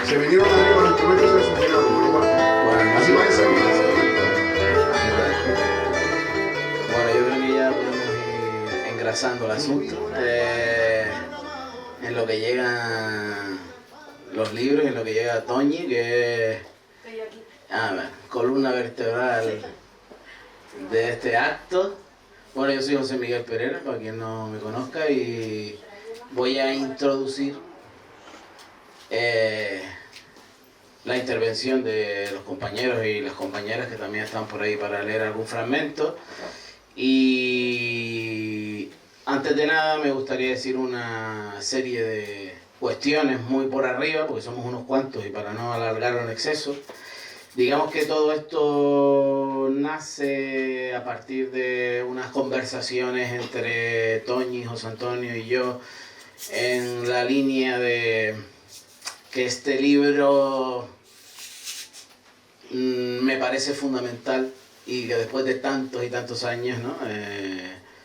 Se vinieron arriba los instrumentos y se desafinaron, pero igual. Bueno, Así va a ser. Bueno, yo creo que ya podemos ir engrasando el asunto. En lo que llegan los libros, en lo que llega Toñi, que es columna vertebral de este acto. Bueno, yo soy José Miguel Pereira, para quien no me conozca, y voy a introducir la intervención de los compañeros y las compañeras que también están por ahí para leer algún fragmento. Y antes de nada me gustaría decir una serie de cuestiones muy por arriba, porque somos unos cuantos y para no alargarlo en exceso. Digamos que todo esto nace a partir de unas conversaciones entre Toñi, José Antonio y yo en la línea de que este libro me parece fundamental y que después de tantos y tantos años, ¿no?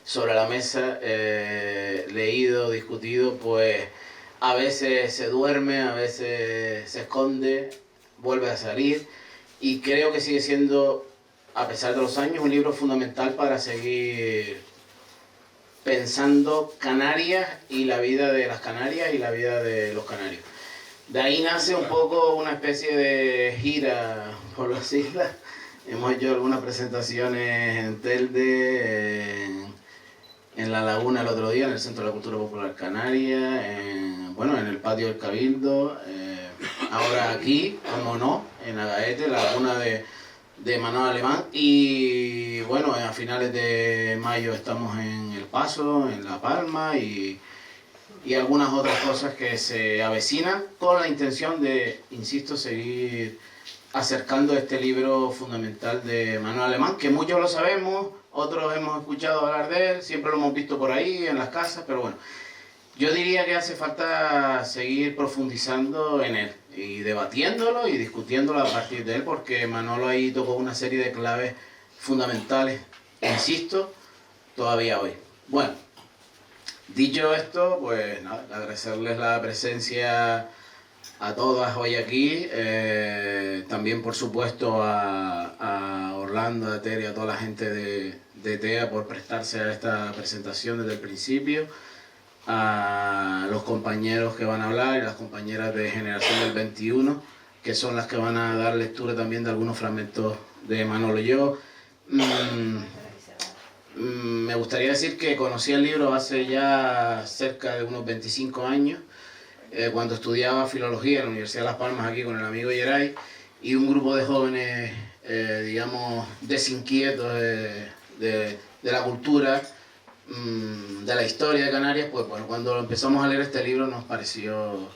Sobre la mesa, leído, discutido, pues a veces se duerme, a veces se esconde, vuelve a salir. Y creo que sigue siendo, a pesar de los años, un libro fundamental para seguir pensando Canarias y la vida de las Canarias y la vida de los canarios. De ahí nace un poco una especie de gira por las islas. Hemos hecho algunas presentaciones en Telde, en La Laguna el otro día, en el Centro de la Cultura Popular Canaria, en el patio del Cabildo, ahora aquí, como no, en Agaete, la Laguna de Manuel Alemán, y bueno, a finales de mayo estamos en El Paso, en La Palma y algunas otras cosas que se avecinan con la intención de, insisto, seguir acercando este libro fundamental de Manuel Alemán, que muchos lo sabemos, otros hemos escuchado hablar de él, siempre lo hemos visto por ahí en las casas, pero bueno, yo diría que hace falta seguir profundizando en él y debatiéndolo y discutiéndolo a partir de él, porque Manolo ahí tocó una serie de claves fundamentales, insisto, todavía hoy. Bueno, dicho esto, pues nada, agradecerles la presencia a todas hoy aquí, también por supuesto a Orlando, a Tere, a toda la gente de TEA por prestarse a esta presentación desde el principio, a los compañeros que van a hablar y las compañeras de Generación del 21, que son las que van a dar lectura también de algunos fragmentos de Manolo. Yo me gustaría decir que conocí el libro hace ya cerca de unos 25 años, cuando estudiaba filología en la Universidad de Las Palmas aquí con el amigo Yeray y un grupo de jóvenes, digamos, desinquietos de la cultura, de la historia de Canarias, pues bueno, cuando empezamos a leer este libro nos pareció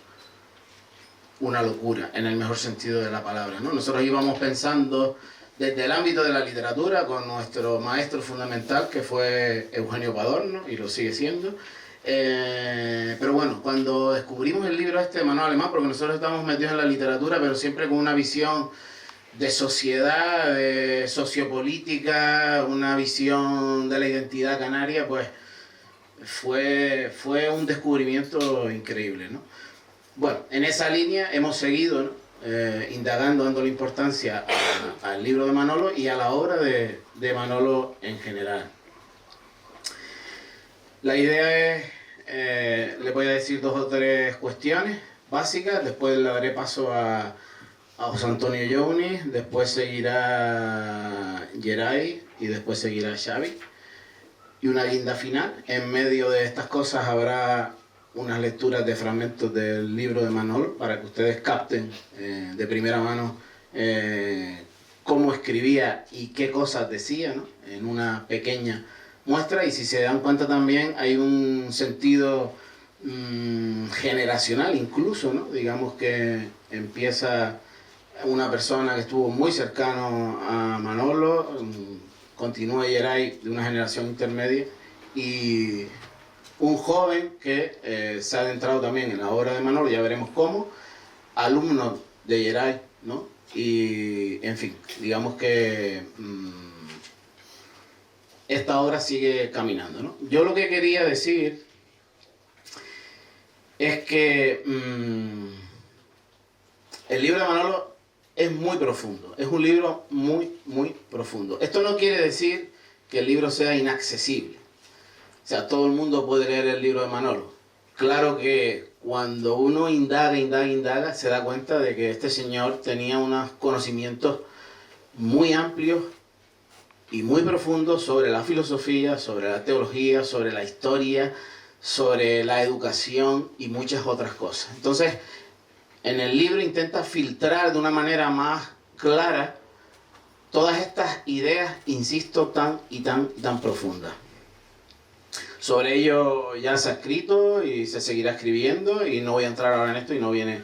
una locura, en el mejor sentido de la palabra, ¿no? Nosotros íbamos pensando desde el ámbito de la literatura con nuestro maestro fundamental, que fue Eugenio Padorno, y lo sigue siendo. Pero bueno, cuando descubrimos el libro este de Manuel Alemán, porque nosotros estamos metidos en la literatura, pero siempre con una visión de sociedad, de sociopolítica, una visión de la identidad canaria, pues fue un descubrimiento increíble, ¿no? Bueno, en esa línea hemos seguido, ¿no? Indagando, dando la importancia al libro de Manolo y a la obra de Manolo en general. La idea es, le voy a decir 2 o 3 cuestiones básicas, después le daré paso a José Antonio Younis, después seguirá Yeray y después seguirá Xavi. Y una guinda final. En medio de estas cosas habrá unas lecturas de fragmentos del libro de Manolo para que ustedes capten de primera mano cómo escribía y qué cosas decía, ¿no? En una pequeña muestra, y si se dan cuenta también hay un sentido generacional incluso, ¿no? Digamos que empieza una persona que estuvo muy cercano a Manolo, continúa Yeray de una generación intermedia, y un joven que se ha adentrado también en la obra de Manolo, ya veremos cómo, alumno de Yeray, ¿no? Y en fin, digamos que esta obra sigue caminando, ¿no? Yo lo que quería decir es que El libro de Manolo es muy profundo, es un libro muy, muy profundo. Esto no quiere decir que el libro sea inaccesible. O sea, todo el mundo puede leer el libro de Manolo. Claro que cuando uno indaga, se da cuenta de que este señor tenía unos conocimientos muy amplios y muy profundos sobre la filosofía, sobre la teología, sobre la historia, sobre la educación y muchas otras cosas. Entonces, en el libro intenta filtrar de una manera más clara todas estas ideas, insisto, tan profundas. Sobre ello ya se ha escrito y se seguirá escribiendo, y no voy a entrar ahora en esto y no viene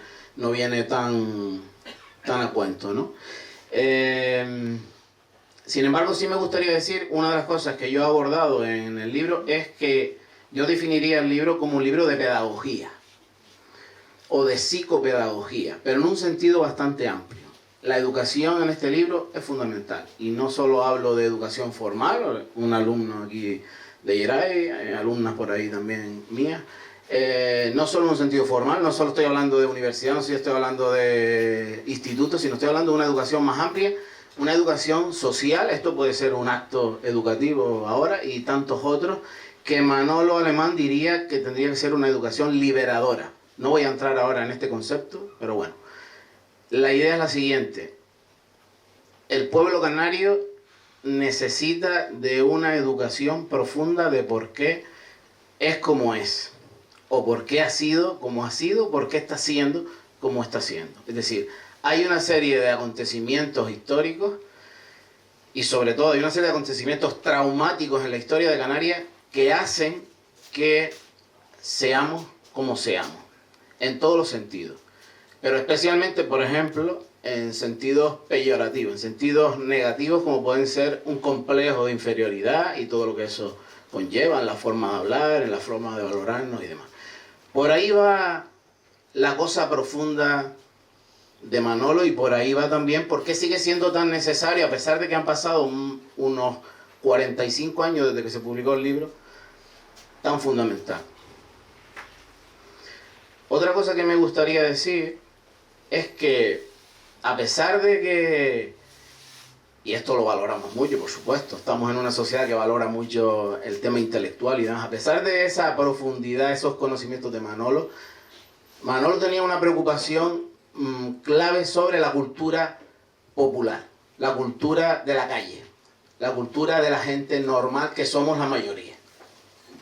tan a cuento, ¿no? Sin embargo, sí me gustaría decir, una de las cosas que yo he abordado en el libro es que yo definiría el libro como un libro de pedagogía o de psicopedagogía, pero en un sentido bastante amplio. La educación en este libro es fundamental, y no solo hablo de educación formal, un alumno aquí de Yeray, alumnas por ahí también mías, no solo en un sentido formal, no solo estoy hablando de universidad, no solo estoy hablando de institutos, sino estoy hablando de una educación más amplia, una educación social. Esto puede ser un acto educativo ahora y tantos otros, que Manolo Alemán diría que tendría que ser una educación liberadora. No voy a entrar ahora en este concepto, pero bueno. La idea es la siguiente: el pueblo canario necesita de una educación profunda de por qué es como es, o por qué ha sido como ha sido, por qué está siendo como está siendo. Es decir, hay una serie de acontecimientos históricos, y sobre todo hay una serie de acontecimientos traumáticos en la historia de Canarias que hacen que seamos como seamos, en todos los sentidos. Pero especialmente, por ejemplo, en sentidos peyorativos, en sentidos negativos, como pueden ser un complejo de inferioridad y todo lo que eso conlleva, en la forma de hablar, en la forma de valorarnos y demás. Por ahí va la cosa profunda de Manolo, y por ahí va también por qué sigue siendo tan necesario, a pesar de que han pasado unos 45 años desde que se publicó el libro, tan fundamental. Otra cosa que me gustaría decir es que, a pesar de que, y esto lo valoramos mucho, por supuesto, estamos en una sociedad que valora mucho el tema intelectual y demás, a pesar de esa profundidad, esos conocimientos de Manolo, Manolo tenía una preocupación clave sobre la cultura popular, la cultura de la calle, la cultura de la gente normal, que somos la mayoría.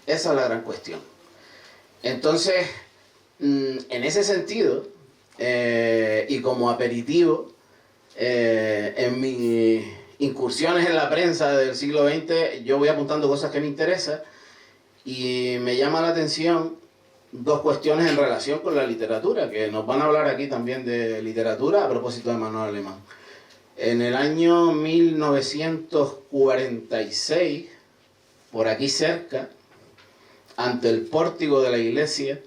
Esa es la gran cuestión. Entonces, en ese sentido, y como aperitivo, en mis incursiones en la prensa del siglo XX, yo voy apuntando cosas que me interesan, y me llama la atención dos cuestiones en relación con la literatura, que nos van a hablar aquí también de literatura a propósito de Manolo Alemán. En el año 1946, por aquí cerca, ante el pórtico de la iglesia,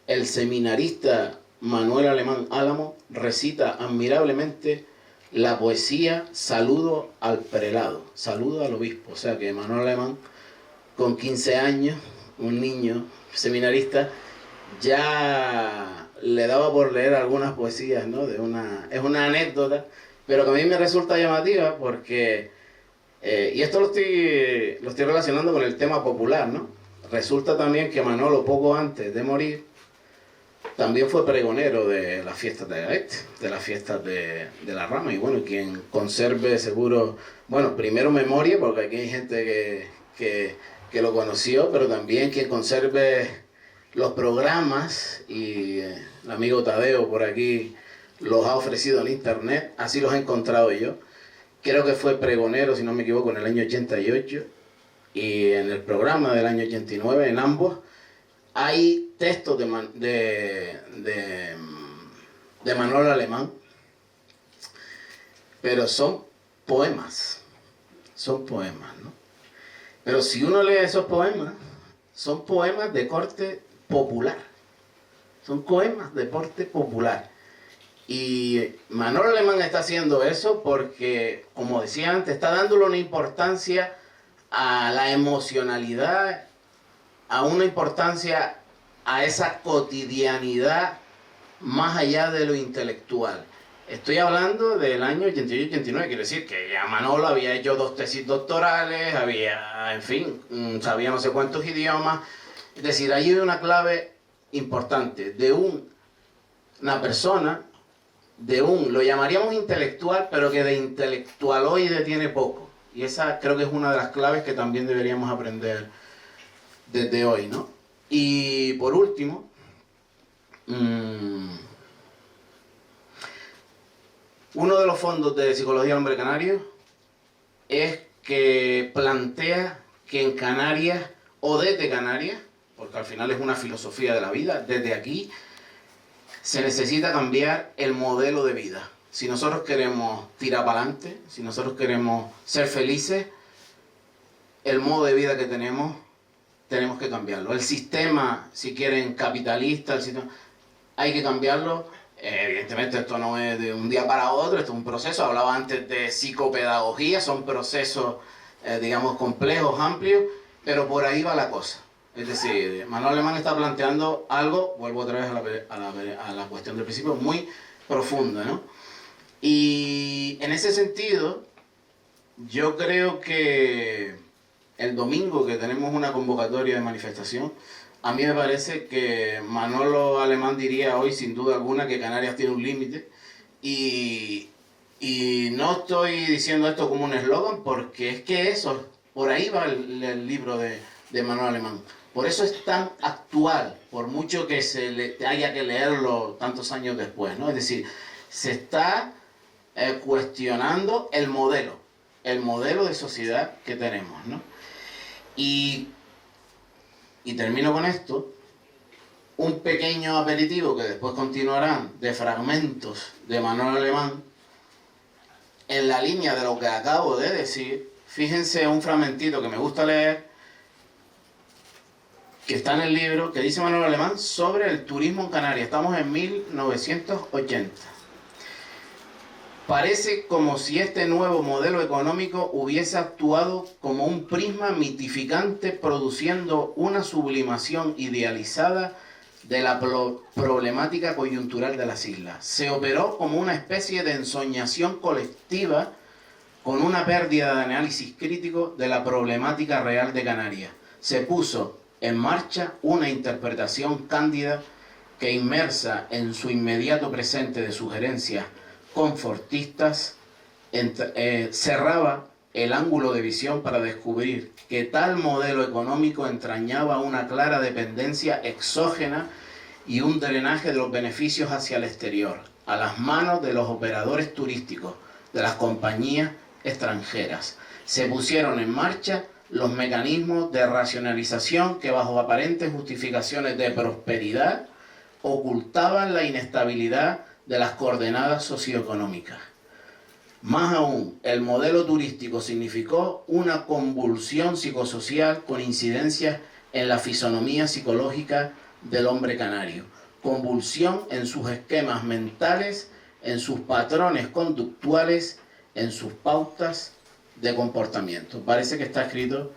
el seminarista Manuel Alemán Álamo recita admirablemente la poesía Saludo al prelado, saludo al obispo. O sea que Manuel Alemán, con 15 años, un niño seminarista, ya le daba por leer algunas poesías, ¿no? Es una anécdota, pero que a mí me resulta llamativa porque, y esto lo estoy relacionando con el tema popular, ¿no? Resulta también que Manolo, poco antes de morir, también fue pregonero de las fiestas de Gaete, de las fiestas de la Rama, y bueno, quien conserve seguro, bueno, primero memoria, porque aquí hay gente que lo conoció, pero también quien conserve los programas, y el amigo Tadeo por aquí los ha ofrecido en internet, así los he encontrado yo. Creo que fue pregonero, si no me equivoco, en el año 88, y en el programa del año 89, en ambos, hay textos de Manolo Alemán, pero son poemas, ¿no? Pero si uno lee esos poemas, son poemas de corte popular, son poemas de corte popular. Y Manolo Alemán está haciendo eso porque, como decía antes, está dándole una importancia a la emocionalidad, a una importancia a esa cotidianidad más allá de lo intelectual. Estoy hablando del año 88-89, quiero decir que ya Manolo había hecho 2 tesis doctorales, había, en fin, sabía no sé cuántos idiomas. Es decir, ahí hay una clave importante de una persona, lo llamaríamos intelectual, pero que de intelectualoide tiene poco. Y esa creo que es una de las claves que también deberíamos aprender desde hoy, ¿no? Y por último, uno de los fondos de Psicología del Hombre Canario es que plantea que en Canarias, o desde Canarias, porque al final es una filosofía de la vida, desde aquí se necesita cambiar el modelo de vida. Si nosotros queremos tirar para adelante, si nosotros queremos ser felices, el modo de vida que tenemos que cambiarlo. El sistema, si quieren, capitalista, hay que cambiarlo. Evidentemente esto no es de un día para otro, esto es un proceso. Hablaba antes de psicopedagogía, son procesos, digamos, complejos, amplios, pero por ahí va la cosa. Es decir, Manuel Alemán está planteando algo, vuelvo otra vez a la cuestión del principio, muy profunda, ¿no? Y en ese sentido, yo creo que el domingo que tenemos una convocatoria de manifestación, a mí me parece que Manolo Alemán diría hoy sin duda alguna que Canarias tiene un límite y no estoy diciendo esto como un eslogan porque es que eso, por ahí va el libro de Manolo Alemán. Por eso es tan actual, por mucho que haya que leerlo tantos años después, ¿no? Es decir, se está cuestionando el modelo de sociedad que tenemos, ¿no? Y termino con esto, un pequeño aperitivo que después continuarán de fragmentos de Manuel Alemán en la línea de lo que acabo de decir. Fíjense un fragmentito que me gusta leer, que está en el libro, que dice Manuel Alemán sobre el turismo en Canarias. Estamos en 1980. Parece como si este nuevo modelo económico hubiese actuado como un prisma mitificante, produciendo una sublimación idealizada de la problemática coyuntural de las islas. Se operó como una especie de ensoñación colectiva con una pérdida de análisis crítico de la problemática real de Canarias. Se puso en marcha una interpretación cándida que, inmersa en su inmediato presente de sugerencias confortistas, cerraba el ángulo de visión para descubrir que tal modelo económico entrañaba una clara dependencia exógena y un drenaje de los beneficios hacia el exterior, a las manos de los operadores turísticos, de las compañías extranjeras. Se pusieron en marcha los mecanismos de racionalización que, bajo aparentes justificaciones de prosperidad, ocultaban la inestabilidad de las coordenadas socioeconómicas. Más aún, el modelo turístico significó una convulsión psicosocial con incidencias en la fisonomía psicológica del hombre canario, convulsión en sus esquemas mentales, en sus patrones conductuales, en sus pautas de comportamiento. Parece que está escrito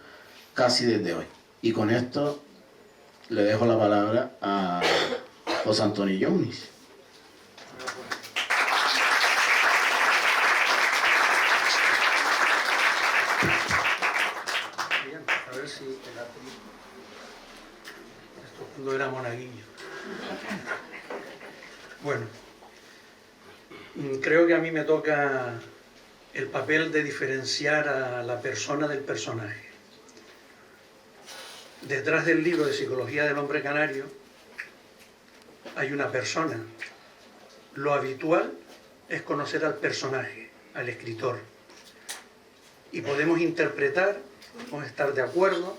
casi desde hoy. Y con esto le dejo la palabra a José Antonio Younis. A ver si esto cuando era monaguillo. Bueno, creo que a mí me toca el papel de diferenciar a la persona del personaje. Detrás del libro de Psicología del Hombre Canario hay una persona. Lo habitual es conocer al personaje, al escritor. Y podemos interpretar, podemos estar de acuerdo,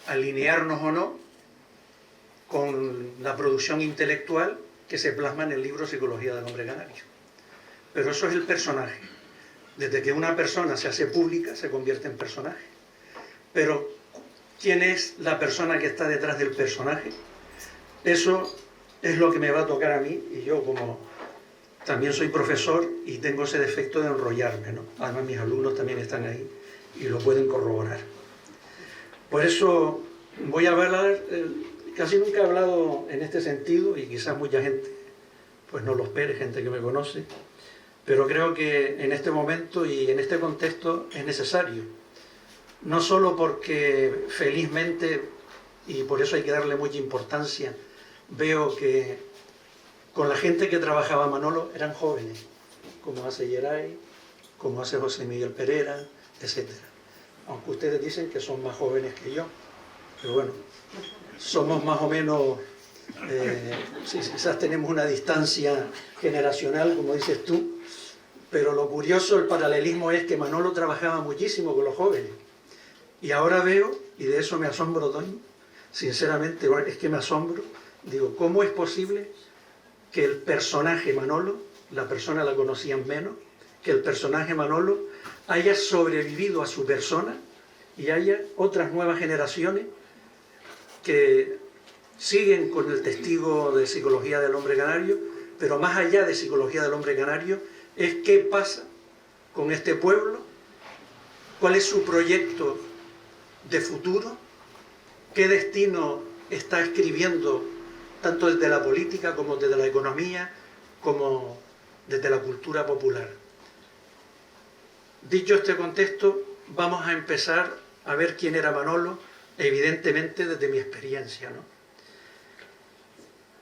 alinearnos o no con la producción intelectual que se plasma en el libro Psicología del Hombre Canario. Pero eso es el personaje. Desde que una persona se hace pública, se convierte en personaje. Pero, ¿quién es la persona que está detrás del personaje? Eso es lo que me va a tocar a mí, y yo como también soy profesor y tengo ese defecto de enrollarme, ¿no? Además mis alumnos también están ahí y lo pueden corroborar. Por eso voy a hablar, casi nunca he hablado en este sentido y quizás mucha gente pues no lo espere, gente que me conoce, pero creo que en este momento y en este contexto es necesario. No solo porque felizmente, y por eso hay que darle mucha importancia, veo que con la gente que trabajaba Manolo eran jóvenes, como hace Geray, como hace José Miguel Pereira, etc. Aunque ustedes dicen que son más jóvenes que yo, pero bueno, somos más o menos, sí, quizás tenemos una distancia generacional, como dices tú, pero lo curioso, el paralelismo es que Manolo trabajaba muchísimo con los jóvenes. Y ahora veo, y de eso me asombro, Toño, sinceramente, es que me asombro, digo, ¿cómo es posible que el personaje Manolo, la persona la conocían menos, que el personaje Manolo haya sobrevivido a su persona y haya otras nuevas generaciones que siguen con el testigo de Psicología del Hombre Canario, pero más allá de Psicología del Hombre Canario, es qué pasa con este pueblo, cuál es su proyecto de futuro, qué destino está escribiendo tanto desde la política como desde la economía, como desde la cultura popular. Dicho este contexto, vamos a empezar a ver quién era Manolo, evidentemente desde mi experiencia, ¿no?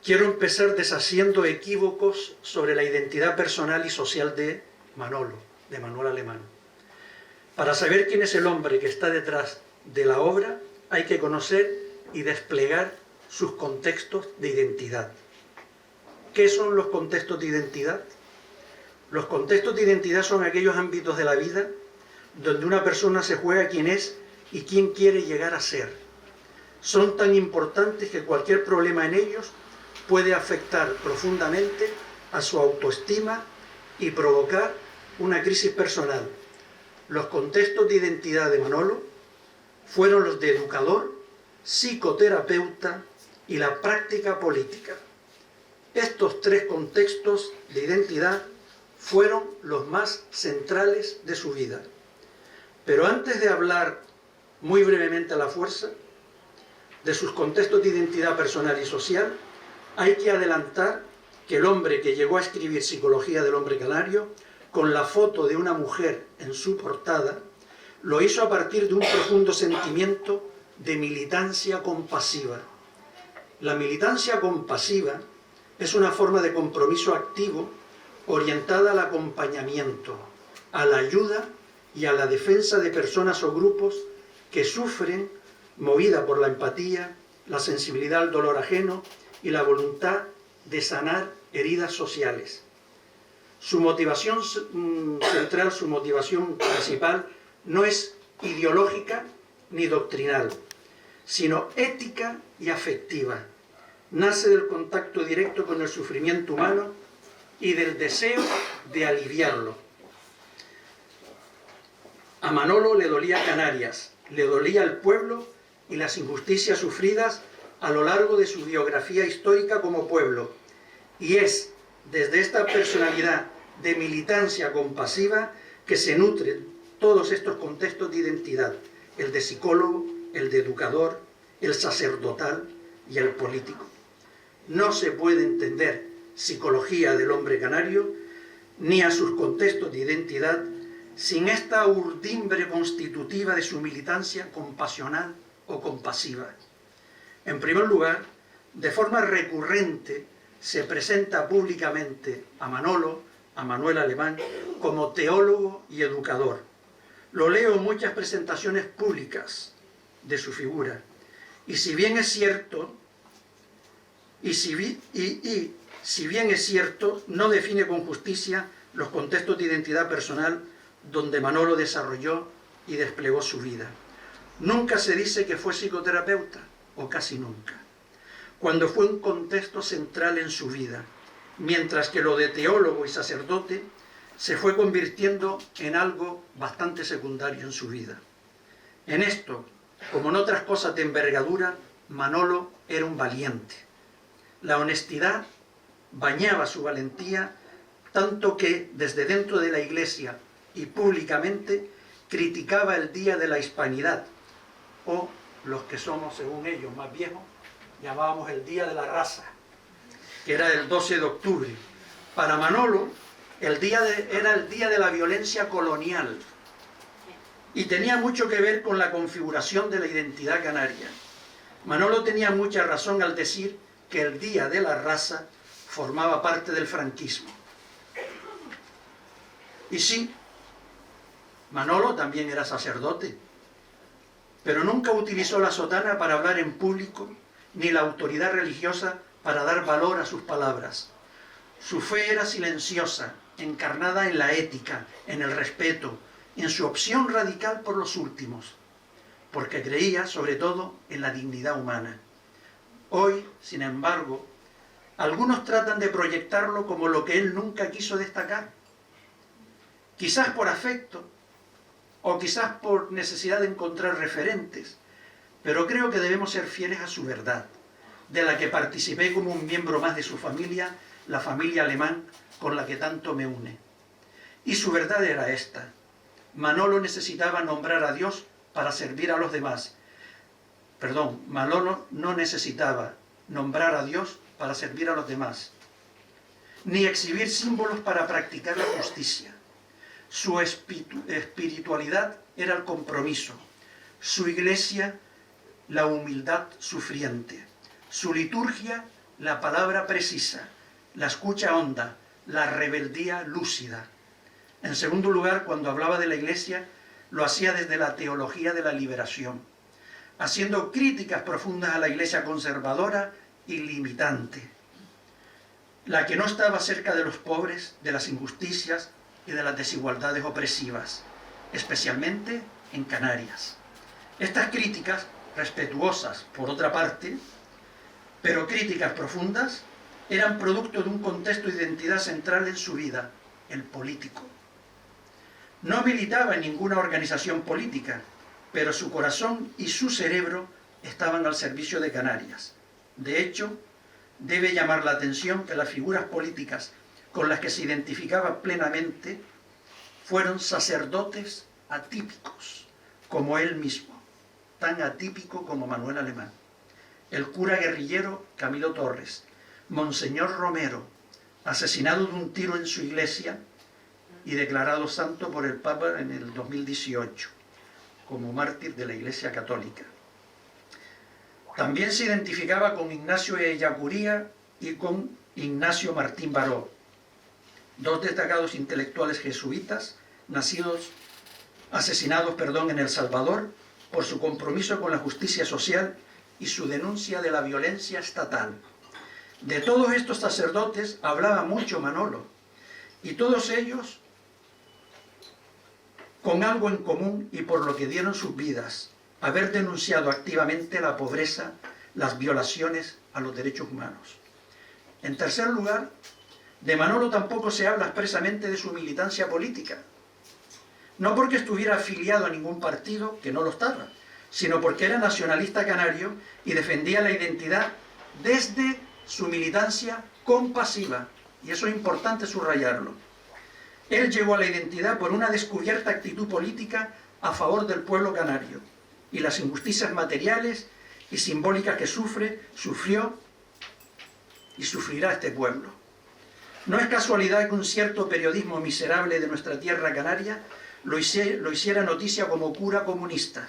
Quiero empezar deshaciendo equívocos sobre la identidad personal y social de Manolo, de Manuel Alemán. Para saber quién es el hombre que está detrás de la obra, hay que conocer y desplegar sus contextos de identidad. ¿Qué son los contextos de identidad? Los contextos de identidad son aquellos ámbitos de la vida donde una persona se juega quién es y quién quiere llegar a ser. Son tan importantes que cualquier problema en ellos puede afectar profundamente a su autoestima y provocar una crisis personal. Los contextos de identidad de Manolo fueron los de educador, psicoterapeuta y la práctica política. Estos tres contextos de identidad fueron los más centrales de su vida. Pero antes de hablar muy brevemente a la fuerza de sus contextos de identidad personal y social, hay que adelantar que el hombre que llegó a escribir Psicología del Hombre Canario, con la foto de una mujer en su portada, lo hizo a partir de un profundo sentimiento de militancia compasiva. La militancia compasiva es una forma de compromiso activo orientada al acompañamiento, a la ayuda y a la defensa de personas o grupos que sufren, movida por la empatía, la sensibilidad al dolor ajeno y la voluntad de sanar heridas sociales. Su motivación central, su motivación principal, no es ideológica ni doctrinal, sino ética y afectiva. Nace del contacto directo con el sufrimiento humano y del deseo de aliviarlo. A Manolo le dolía Canarias, le dolía el pueblo y las injusticias sufridas a lo largo de su biografía histórica como pueblo. Y es desde esta personalidad de militancia compasiva que se nutren todos estos contextos de identidad, el de psicólogo, el de educador, el sacerdotal y el político. No se puede entender Psicología del Hombre Canario ni a sus contextos de identidad sin esta urdimbre constitutiva de su militancia compasional o compasiva. En primer lugar, de forma recurrente se presenta públicamente a Manolo, a Manuel Alemán, como teólogo y educador. Lo leo en muchas presentaciones públicas de su figura. Y si bien es cierto, no define con justicia los contextos de identidad personal donde Manolo desarrolló y desplegó su vida. Nunca se dice que fue psicoterapeuta, o casi nunca, cuando fue un contexto central en su vida, mientras que lo de teólogo y sacerdote se fue convirtiendo en algo bastante secundario en su vida. En esto, como en otras cosas de envergadura, Manolo era un valiente. La honestidad bañaba su valentía, tanto que desde dentro de la Iglesia y públicamente criticaba el Día de la Hispanidad, o los que somos, según ellos, más viejos, llamábamos el Día de la Raza, que era el 12 de octubre, Para Manolo, era el día de la violencia colonial y tenía mucho que ver con la configuración de la identidad canaria. Manolo tenía mucha razón al decir que el Día de la Raza formaba parte del franquismo. Y sí, Manolo también era sacerdote, pero nunca utilizó la sotana para hablar en público, ni la autoridad religiosa para dar valor a sus palabras. Su fe era silenciosa, encarnada en la ética, en el respeto, en su opción radical por los últimos, porque creía sobre todo en la dignidad humana. Hoy, sin embargo, algunos tratan de proyectarlo como lo que él nunca quiso destacar, quizás por afecto o quizás por necesidad de encontrar referentes, pero creo que debemos ser fieles a su verdad, de la que participé como un miembro más de su familia, la familia Alemán, con la que tanto me une. Y su verdad era esta: Manolo necesitaba nombrar a Dios para servir a los demás. Perdón, Manolo no necesitaba nombrar a Dios para servir a los demás, ni exhibir símbolos para practicar la justicia. Su espiritualidad era el compromiso, su iglesia la humildad sufriente, su liturgia la palabra precisa, la escucha honda, la rebeldía lúcida. En segundo lugar, cuando hablaba de la iglesia, lo hacía desde la teología de la liberación, haciendo críticas profundas a la iglesia conservadora y limitante, la que no estaba cerca de los pobres, de las injusticias y de las desigualdades opresivas, especialmente en Canarias. Estas críticas, respetuosas por otra parte, pero críticas profundas, eran producto de un contexto de identidad central en su vida, el político. No militaba en ninguna organización política, pero su corazón y su cerebro estaban al servicio de Canarias. De hecho, debe llamar la atención que las figuras políticas con las que se identificaba plenamente fueron sacerdotes atípicos, como él mismo, tan atípico como Manuel Alemán. El cura guerrillero Camilo Torres, Monseñor Romero, asesinado de un tiro en su iglesia y declarado santo por el Papa en el 2018, como mártir de la Iglesia Católica. También se identificaba con Ignacio Ellacuría y con Ignacio Martín Baró, dos destacados intelectuales jesuitas asesinados en El Salvador por su compromiso con la justicia social y su denuncia de la violencia estatal. De todos estos sacerdotes hablaba mucho Manolo, y todos ellos con algo en común y por lo que dieron sus vidas: haber denunciado activamente la pobreza, las violaciones a los derechos humanos. En tercer lugar, de Manolo tampoco se habla expresamente de su militancia política, no porque estuviera afiliado a ningún partido, que no lo estaba, sino porque era nacionalista canario y defendía la identidad desde su militancia compasiva, y eso es importante subrayarlo. Él llegó a la identidad por una descubierta actitud política a favor del pueblo canario y las injusticias materiales y simbólicas que sufrió y sufrirá este pueblo. No es casualidad que un cierto periodismo miserable de nuestra tierra canaria lo hiciera noticia como cura comunista,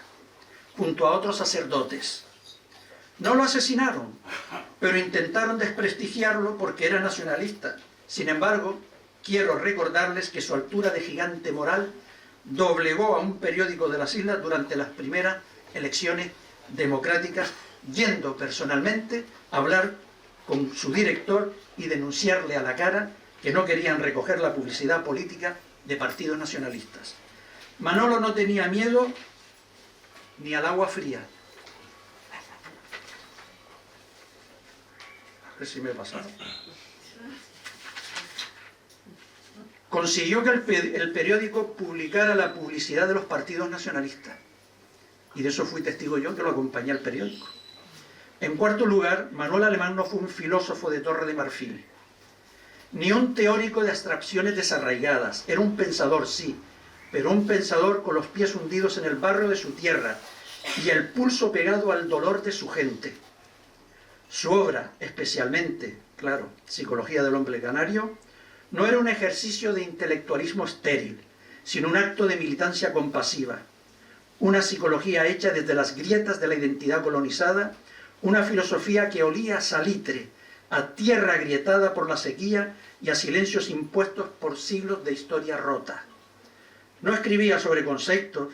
junto a otros sacerdotes. No lo asesinaron, pero intentaron desprestigiarlo porque era nacionalista. Sin embargo, quiero recordarles que su altura de gigante moral doblegó a un periódico de las islas durante las primeras elecciones democráticas, yendo personalmente a hablar con su director y denunciarle a la cara que no querían recoger la publicidad política de partidos nacionalistas. Manolo no tenía miedo ni al agua fría. A ver si me he pasado. Consiguió que el periódico publicara la publicidad de los partidos nacionalistas. Y de eso fui testigo yo, que lo acompañé al periódico. En cuarto lugar, Manuel Alemán no fue un filósofo de Torre de Marfil, ni un teórico de abstracciones desarraigadas. Era un pensador, sí, pero un pensador con los pies hundidos en el barro de su tierra y el pulso pegado al dolor de su gente. Su obra, especialmente, claro, Psicología del hombre canario, no era un ejercicio de intelectualismo estéril, sino un acto de militancia compasiva, una psicología hecha desde las grietas de la identidad colonizada, una filosofía que olía a salitre, a tierra agrietada por la sequía y a silencios impuestos por siglos de historia rota. No escribía sobre conceptos,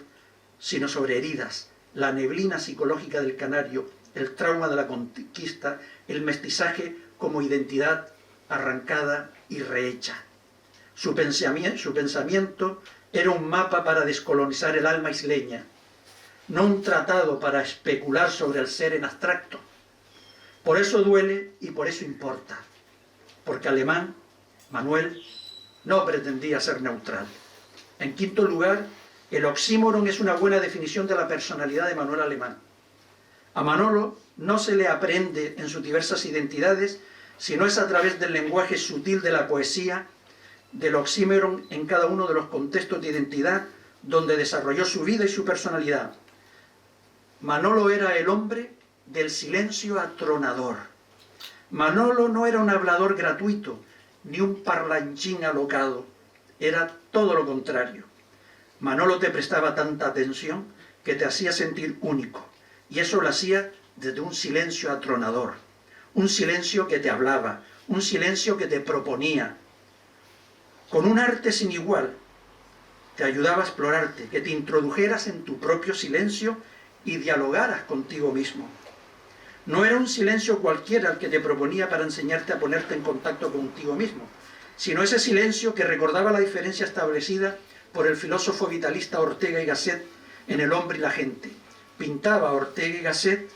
sino sobre heridas, la neblina psicológica del canario, el trauma de la conquista, el mestizaje como identidad arrancada y rehecha. Su pensamiento era un mapa para descolonizar el alma isleña, no un tratado para especular sobre el ser en abstracto. Por eso duele y por eso importa, porque Alemán, Manuel, no pretendía ser neutral. En quinto lugar, el oxímoron es una buena definición de la personalidad de Manuel Alemán. A Manolo no se le aprende en sus diversas identidades, sino es a través del lenguaje sutil de la poesía, del oxímoron en cada uno de los contextos de identidad donde desarrolló su vida y su personalidad. Manolo era el hombre del silencio atronador. Manolo no era un hablador gratuito, ni un parlanchín alocado, era todo lo contrario. Manolo te prestaba tanta atención que te hacía sentir único, y eso lo hacía desde un silencio atronador, un silencio que te hablaba, un silencio que te proponía, con un arte sin igual. Te ayudaba a explorarte, que te introdujeras en tu propio silencio y dialogaras contigo mismo. No era un silencio cualquiera el que te proponía para enseñarte a ponerte en contacto contigo mismo, sino ese silencio que recordaba la diferencia establecida por el filósofo vitalista Ortega y Gasset en El hombre y la gente. Pintaba Ortega y Gasset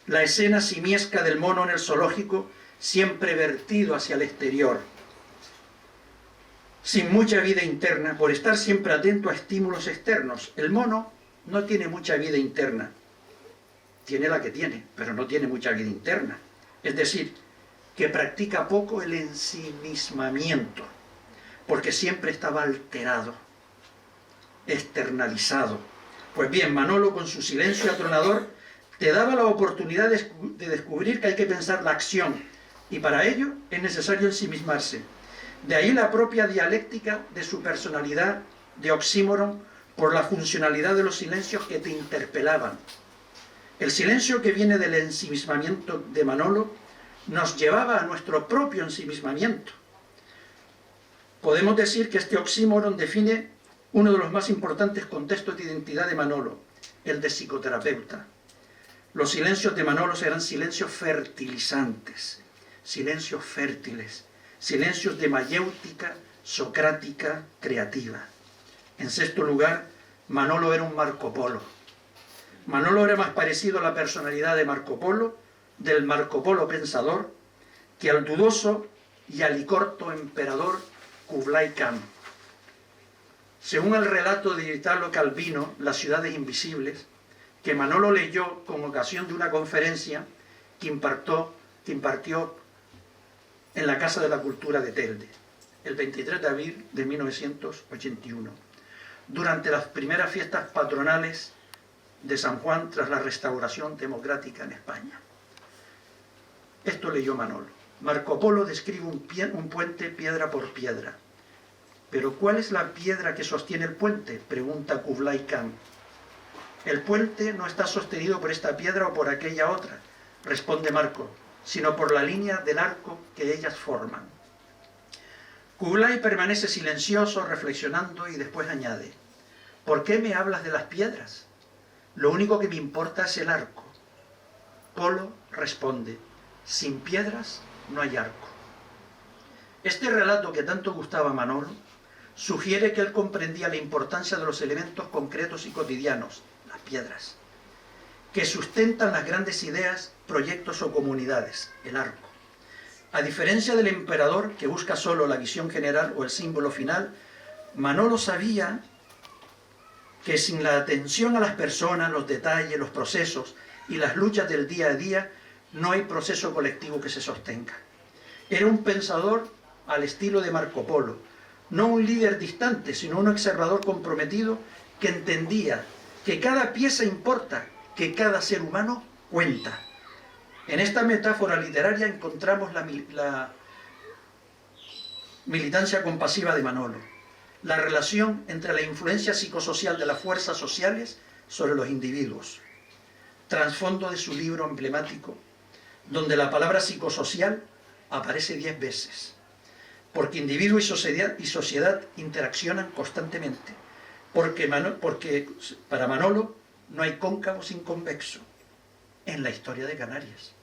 la escena simiesca del mono en el zoológico, siempre vertido hacia el exterior, sin mucha vida interna, por estar siempre atento a estímulos externos. El mono no tiene mucha vida interna, tiene la que tiene, pero no tiene mucha vida interna. Es decir, que practica poco el ensimismamiento, porque siempre estaba alterado, externalizado. Pues bien, Manolo, con su silencio atronador, te daba la oportunidad de descubrir que hay que pensar la acción, y para ello es necesario ensimismarse. De ahí la propia dialéctica de su personalidad de oxímoron, por la funcionalidad de los silencios que te interpelaban. El silencio que viene del ensimismamiento de Manolo nos llevaba a nuestro propio ensimismamiento. Podemos decir que este oxímoron define uno de los más importantes contextos de identidad de Manolo, el de psicoterapeuta. Los silencios de Manolo eran silencios fertilizantes, silencios fértiles, silencios de mayéutica, socrática, creativa. En sexto lugar, Manolo era un Marco Polo. Manolo era más parecido a la personalidad de Marco Polo, del Marco Polo pensador, que al dudoso y alicorto emperador Kublai Khan. Según el relato de Italo Calvino, Las ciudades invisibles, que Manolo leyó con ocasión de una conferencia que impartió en la Casa de la Cultura de Telde, el 23 de abril de 1981, durante las primeras fiestas patronales de San Juan tras la restauración democrática en España. Esto leyó Manolo. Marco Polo describe un puente piedra por piedra. ¿Pero cuál es la piedra que sostiene el puente?, pregunta Kublai Khan. El puente no está sostenido por esta piedra o por aquella otra, responde Marco, sino por la línea del arco que ellas forman. Kublai permanece silencioso, reflexionando, y después añade: ¿por qué me hablas de las piedras? Lo único que me importa es el arco. Polo responde: sin piedras no hay arco. Este relato, que tanto gustaba a Manolo, sugiere que él comprendía la importancia de los elementos concretos y cotidianos, las piedras, que sustentan las grandes ideas, proyectos o comunidades, el arco. A diferencia del emperador, que busca solo la visión general o el símbolo final, Manolo sabía que sin la atención a las personas, los detalles, los procesos y las luchas del día a día, no hay proceso colectivo que se sostenga. Era un pensador al estilo de Marco Polo, no un líder distante, sino un observador comprometido que entendía que cada pieza importa, que cada ser humano cuenta. En esta metáfora literaria encontramos Militancia compasiva de Manolo. La relación entre la influencia psicosocial de las fuerzas sociales sobre los individuos. Trasfondo de su libro emblemático, donde la palabra psicosocial aparece 10 veces, porque individuo y sociedad interaccionan constantemente, porque para Manolo no hay cóncavo sin convexo en la historia de Canarias.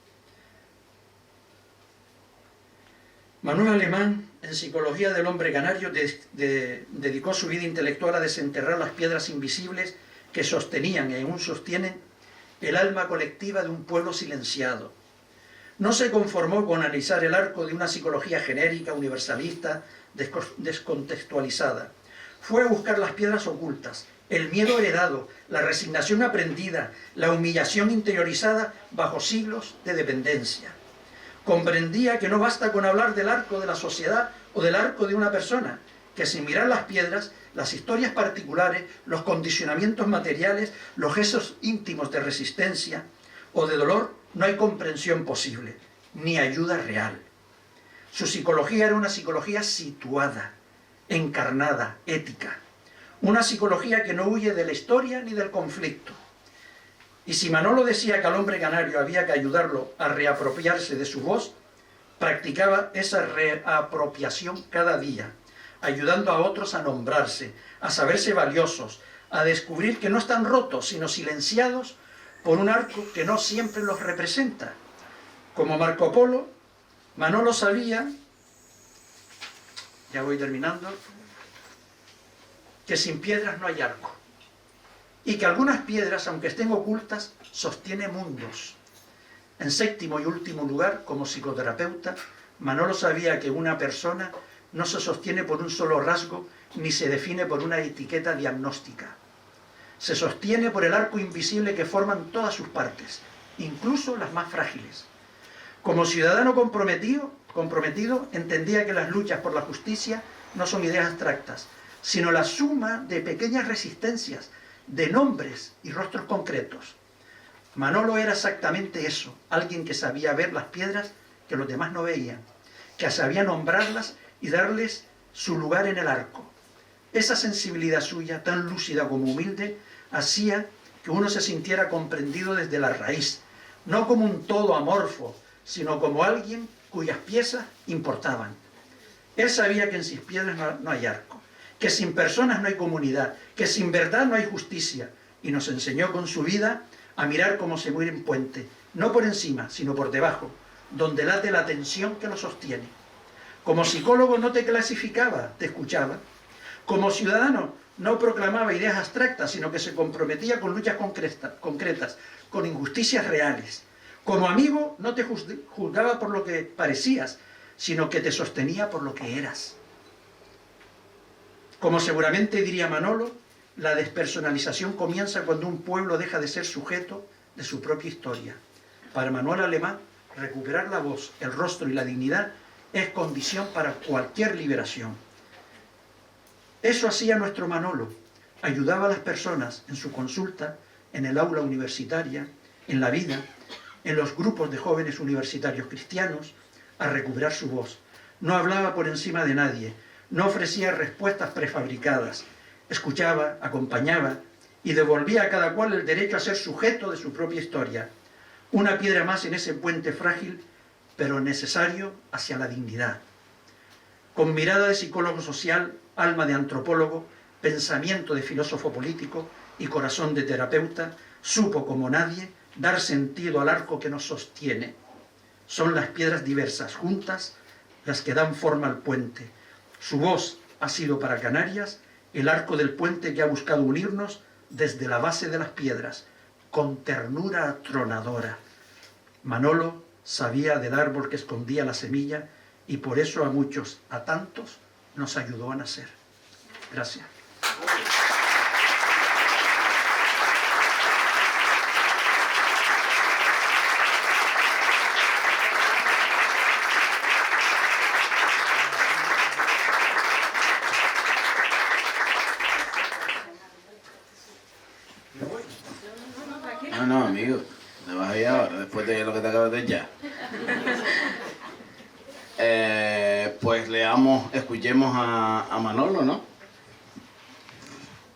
Manuel Alemán, en Psicología del hombre canario, dedicó su vida intelectual a desenterrar las piedras invisibles que sostenían y aún sostienen el alma colectiva de un pueblo silenciado. No se conformó con analizar el arco de una psicología genérica, universalista, descontextualizada. Fue a buscar las piedras ocultas, el miedo heredado, la resignación aprendida, la humillación interiorizada bajo siglos de dependencia. Comprendía que no basta con hablar del arco de la sociedad o del arco de una persona, que sin mirar las piedras, las historias particulares, los condicionamientos materiales, los gestos íntimos de resistencia o de dolor, no hay comprensión posible, ni ayuda real. Su psicología era una psicología situada, encarnada, ética. Una psicología que no huye de la historia ni del conflicto. Y si Manolo decía que al hombre canario había que ayudarlo a reapropiarse de su voz, practicaba esa reapropiación cada día, ayudando a otros a nombrarse, a saberse valiosos, a descubrir que no están rotos, sino silenciados por un arco que no siempre los representa. Como Marco Polo, Manolo sabía, ya voy terminando, que sin piedras no hay arco. Y que algunas piedras, aunque estén ocultas, sostienen mundos. En séptimo y último lugar, como psicoterapeuta, Manolo sabía que una persona no se sostiene por un solo rasgo, ni se define por una etiqueta diagnóstica. Se sostiene por el arco invisible que forman todas sus partes, incluso las más frágiles. Como ciudadano comprometido, entendía que las luchas por la justicia no son ideas abstractas, sino la suma de pequeñas resistencias, de nombres y rostros concretos. Manolo era exactamente eso, alguien que sabía ver las piedras que los demás no veían, que sabía nombrarlas y darles su lugar en el arco. Esa sensibilidad suya, tan lúcida como humilde, hacía que uno se sintiera comprendido desde la raíz, no como un todo amorfo, sino como alguien cuyas piezas importaban. Él sabía que en sus piedras no hay arco, que sin personas no hay comunidad, que sin verdad no hay justicia, y nos enseñó con su vida a mirar cómo se muere un puente, no por encima, sino por debajo, donde late la tensión que lo sostiene. Como psicólogo no te clasificaba, te escuchaba. Como ciudadano no proclamaba ideas abstractas, sino que se comprometía con luchas concretas, con injusticias reales. Como amigo no te juzgaba por lo que parecías, sino que te sostenía por lo que eras. Como seguramente diría Manolo, la despersonalización comienza cuando un pueblo deja de ser sujeto de su propia historia. Para Manuel Alemán, recuperar la voz, el rostro y la dignidad es condición para cualquier liberación. Eso hacía nuestro Manolo. Ayudaba a las personas en su consulta, en el aula universitaria, en la vida, en los grupos de jóvenes universitarios cristianos, a recuperar su voz. No hablaba por encima de nadie, no ofrecía respuestas prefabricadas, escuchaba, acompañaba y devolvía a cada cual el derecho a ser sujeto de su propia historia. Una piedra más en ese puente frágil, pero necesario hacia la dignidad. Con mirada de psicólogo social, alma de antropólogo, pensamiento de filósofo político y corazón de terapeuta, supo como nadie dar sentido al arco que nos sostiene. Son las piedras diversas, juntas, las que dan forma al puente. Su voz ha sido para Canarias el arco del puente que ha buscado unirnos desde la base de las piedras, con ternura atronadora. Manolo sabía del árbol que escondía la semilla y por eso a muchos, a tantos, nos ayudó a nacer. Gracias. No, amigo, te vas a ir ahora, después de lo que te acabas de ya. pues escuchemos a Manolo, ¿no?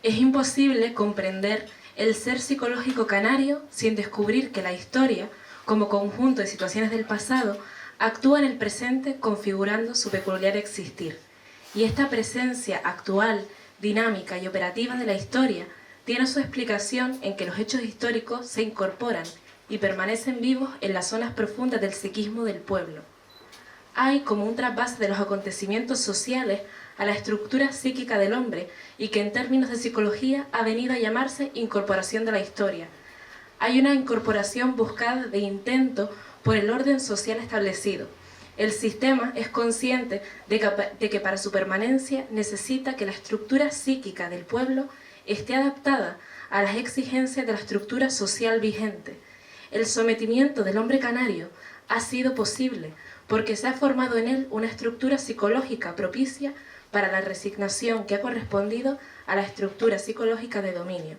Es imposible comprender el ser psicológico canario sin descubrir que la historia, como conjunto de situaciones del pasado, actúa en el presente configurando su peculiar existir. Y esta presencia actual, dinámica y operativa de la historia tiene su explicación en que los hechos históricos se incorporan y permanecen vivos en las zonas profundas del psiquismo del pueblo. Hay como un trasvase de los acontecimientos sociales a la estructura psíquica del hombre y que en términos de psicología ha venido a llamarse incorporación de la historia. Hay una incorporación buscada de intento por el orden social establecido. El sistema es consciente de que para su permanencia necesita que la estructura psíquica del pueblo esté adaptada a las exigencias de la estructura social vigente. El sometimiento del hombre canario ha sido posible porque se ha formado en él una estructura psicológica propicia para la resignación que ha correspondido a la estructura psicológica de dominio.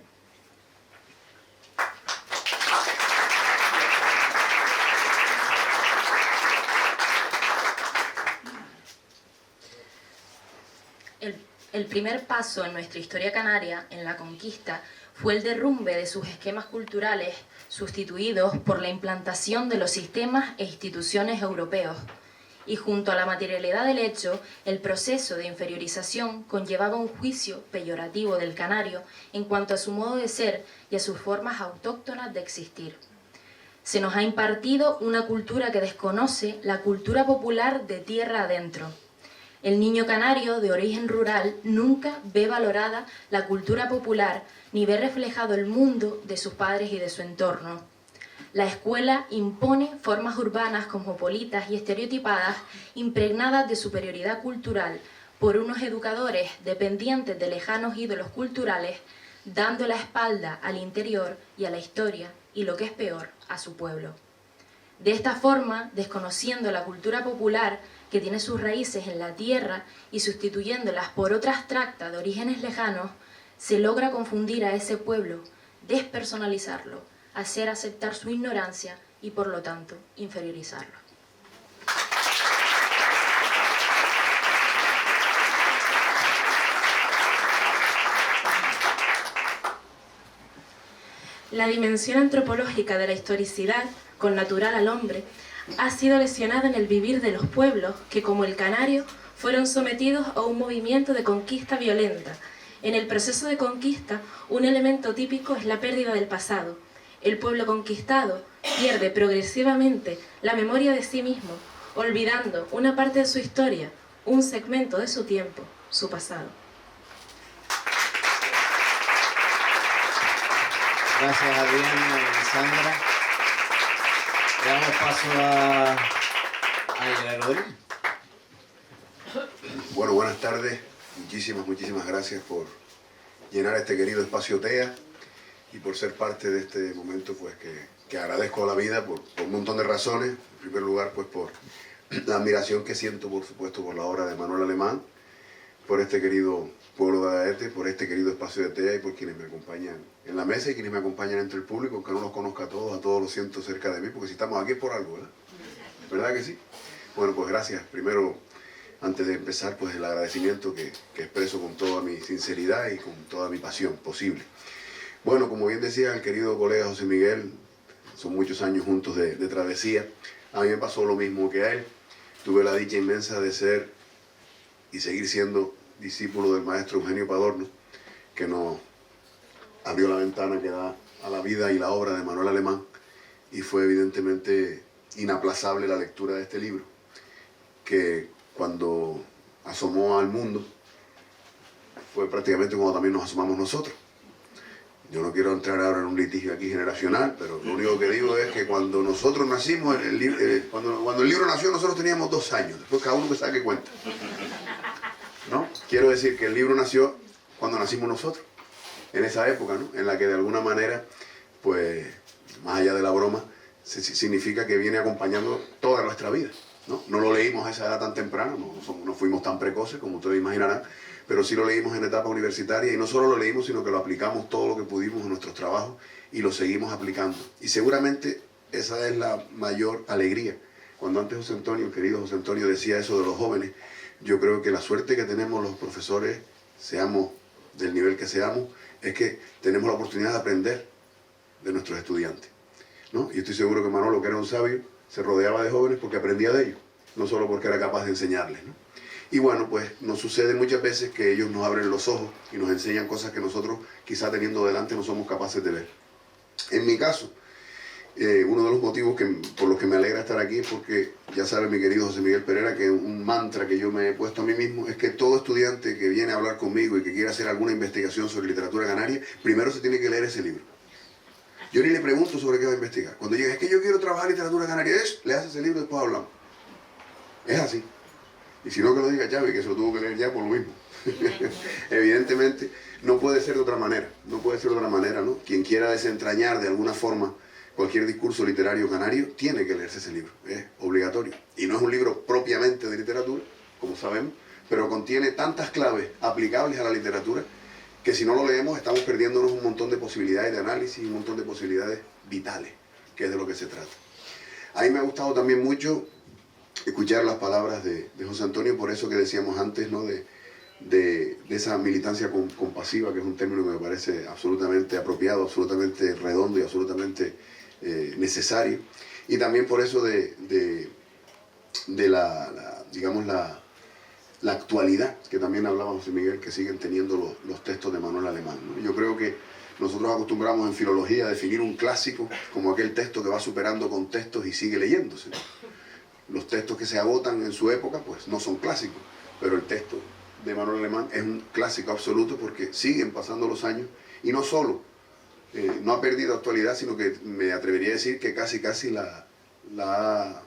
El primer paso en nuestra historia canaria, en la conquista, fue el derrumbe de sus esquemas culturales sustituidos por la implantación de los sistemas e instituciones europeos. Y junto a la materialidad del hecho, el proceso de inferiorización conllevaba un juicio peyorativo del canario en cuanto a su modo de ser y a sus formas autóctonas de existir. Se nos ha impartido una cultura que desconoce la cultura popular de tierra adentro. El niño canario de origen rural nunca ve valorada la cultura popular ni ve reflejado el mundo de sus padres y de su entorno. La escuela impone formas urbanas cosmopolitas y estereotipadas impregnadas de superioridad cultural por unos educadores dependientes de lejanos ídolos culturales, dando la espalda al interior y a la historia y, lo que es peor, a su pueblo. De esta forma, desconociendo la cultura popular que tiene sus raíces en la tierra y sustituyéndolas por otra abstracta de orígenes lejanos, se logra confundir a ese pueblo, despersonalizarlo, hacer aceptar su ignorancia y, por lo tanto, inferiorizarlo. La dimensión antropológica de la historicidad, connatural al hombre, ha sido lesionada en el vivir de los pueblos que, como el canario, fueron sometidos a un movimiento de conquista violenta. En el proceso de conquista, un elemento típico es la pérdida del pasado. El pueblo conquistado pierde progresivamente la memoria de sí mismo, olvidando una parte de su historia, un segmento de su tiempo, su pasado. Gracias, Adrián y Sandra. Le damos paso a Israel Rodríguez. Bueno, buenas tardes. Muchísimas gracias por llenar este querido espacio TEA y por ser parte de este momento, pues que agradezco a la vida por un montón de razones. En primer lugar, pues por la admiración que siento, por supuesto, por la obra de Manuel Alemán, por este querido pueblo de Agaete, por este querido espacio de TEA y por quienes me acompañan en la mesa y quienes me acompañan entre el público, aunque no los conozca a todos los siento cerca de mí, porque si estamos aquí es por algo, ¿verdad? ¿Verdad que sí? Bueno, pues gracias. Primero, antes de empezar, pues el agradecimiento que expreso con toda mi sinceridad y con toda mi pasión posible. Bueno, como bien decía el querido colega José Miguel, son muchos años juntos de travesía. A mí me pasó lo mismo que a él. Tuve la dicha inmensa de ser y seguir siendo discípulo del maestro Eugenio Padorno, que nos abrió la ventana que da a la vida y la obra de Manuel Alemán, y fue evidentemente inaplazable la lectura de este libro, que cuando asomó al mundo fue prácticamente cuando también nos asomamos nosotros. Yo no quiero entrar ahora en un litigio aquí generacional, pero lo único que digo es que cuando nosotros nacimos, cuando el libro nació nosotros teníamos 2 años, después cada uno que saque cuenta, ¿no? Quiero decir que el libro nació cuando nacimos nosotros, en esa época, ¿no? En la que de alguna manera, pues, más allá de la broma, significa que viene acompañando toda nuestra vida, ¿no? No lo leímos a esa edad tan temprana, no fuimos tan precoces como ustedes imaginarán, pero sí lo leímos en etapa universitaria, y no solo lo leímos, sino que lo aplicamos todo lo que pudimos en nuestros trabajos y lo seguimos aplicando. Y seguramente esa es la mayor alegría cuando antes José Antonio, el querido José Antonio, decía eso de los jóvenes, yo creo que la suerte que tenemos los profesores, seamos del nivel que seamos, es que tenemos la oportunidad de aprender de nuestros estudiantes, ¿no? Y estoy seguro que Manolo, que era un sabio, se rodeaba de jóvenes porque aprendía de ellos, no solo porque era capaz de enseñarles, ¿no? Y bueno, pues nos sucede muchas veces que ellos nos abren los ojos y nos enseñan cosas que nosotros, quizá teniendo delante, no somos capaces de ver. En mi caso, uno de los motivos por los que me alegra estar aquí es porque, ya sabe mi querido José Miguel Pereira, que un mantra que yo me he puesto a mí mismo es que todo estudiante que viene a hablar conmigo y que quiera hacer alguna investigación sobre literatura canaria, primero se tiene que leer ese libro. Yo ni le pregunto sobre qué va a investigar. Cuando llega, es que yo quiero trabajar literatura canaria, le hace ese libro y después hablamos. Es así. Y si no, que lo diga Chávez, que se lo tuvo que leer ya por lo mismo. Evidentemente, no puede ser de otra manera. No puede ser de otra manera, ¿no? Quien quiera desentrañar de alguna forma cualquier discurso literario canario, tiene que leerse ese libro. Es obligatorio. Y no es un libro propiamente de literatura, como sabemos, pero contiene tantas claves aplicables a la literatura que si no lo leemos estamos perdiéndonos un montón de posibilidades de análisis y un montón de posibilidades vitales, que es de lo que se trata. A mí me ha gustado también mucho escuchar las palabras de José Antonio, por eso que decíamos antes, ¿no? de esa militancia compasiva, que es un término que me parece absolutamente apropiado, absolutamente redondo y absolutamente necesario. Y también por eso de digamos, la actualidad, que también hablaba José Miguel, que siguen teniendo los textos de Manuel Alemán, ¿no? Yo creo que nosotros acostumbramos en filología a definir un clásico como aquel texto que va superando contextos y sigue leyéndose. Los textos que se agotan en su época, pues no son clásicos, pero el texto de Manuel Alemán es un clásico absoluto porque siguen pasando los años y no solo no ha perdido actualidad, sino que me atrevería a decir que casi la ha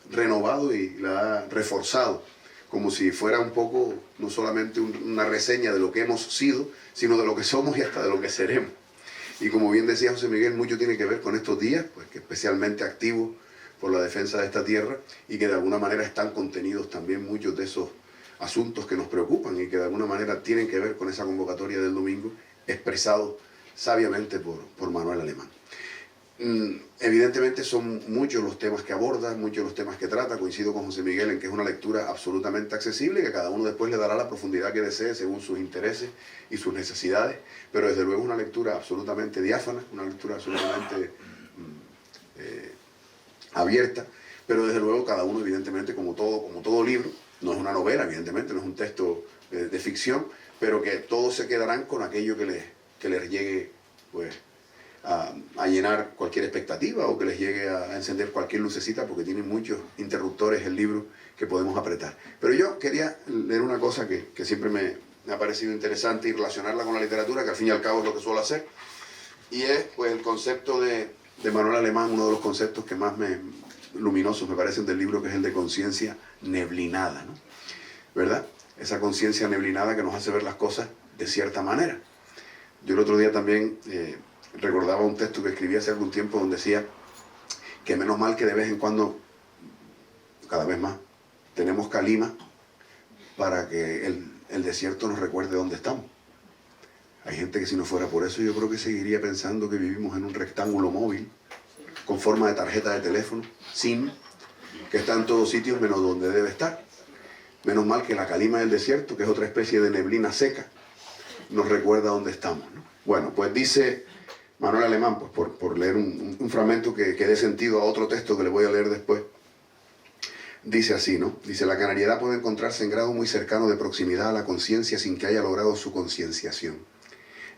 renovado y la ha reforzado, como si fuera un poco, no solamente una reseña de lo que hemos sido, sino de lo que somos y hasta de lo que seremos. Y como bien decía José Miguel, mucho tiene que ver con estos días, pues que especialmente activos por la defensa de esta tierra y que de alguna manera están contenidos también muchos de esos asuntos que nos preocupan y que de alguna manera tienen que ver con esa convocatoria del domingo, expresado sabiamente por Manuel Alemán. Evidentemente son muchos los temas que aborda, muchos los temas que trata. Coincido con José Miguel en que es una lectura absolutamente accesible, que cada uno después le dará la profundidad que desee según sus intereses y sus necesidades, pero desde luego es una lectura absolutamente diáfana, una lectura absolutamente abierta, pero desde luego cada uno, evidentemente, como todo libro, no es una novela, evidentemente, no es un texto de ficción, pero que todos se quedarán con aquello que les llegue, pues, a llenar cualquier expectativa o que les llegue a encender cualquier lucecita, porque tiene muchos interruptores el libro que podemos apretar. Pero yo quería leer una cosa que siempre me ha parecido interesante y relacionarla con la literatura, que al fin y al cabo es lo que suelo hacer, y es pues el concepto de Manuel Alemán, uno de los conceptos que más luminosos me parecen del libro, que es el de conciencia neblinada, ¿no? ¿Verdad? Esa conciencia neblinada que nos hace ver las cosas de cierta manera. Yo el otro día también recordaba un texto que escribí hace algún tiempo donde decía que menos mal que de vez en cuando, cada vez más, tenemos calima para que el desierto nos recuerde dónde estamos. Hay gente que si no fuera por eso yo creo que seguiría pensando que vivimos en un rectángulo móvil con forma de tarjeta de teléfono, SIM, que está en todos sitios menos donde debe estar. Menos mal que la calima del desierto, que es otra especie de neblina seca, nos recuerda dónde estamos, ¿no? Bueno, pues dice Manuel Alemán, pues por leer un fragmento que dé sentido a otro texto que le voy a leer después, dice así, ¿no? Dice: la canariedad puede encontrarse en grado muy cercano de proximidad a la conciencia sin que haya logrado su concienciación.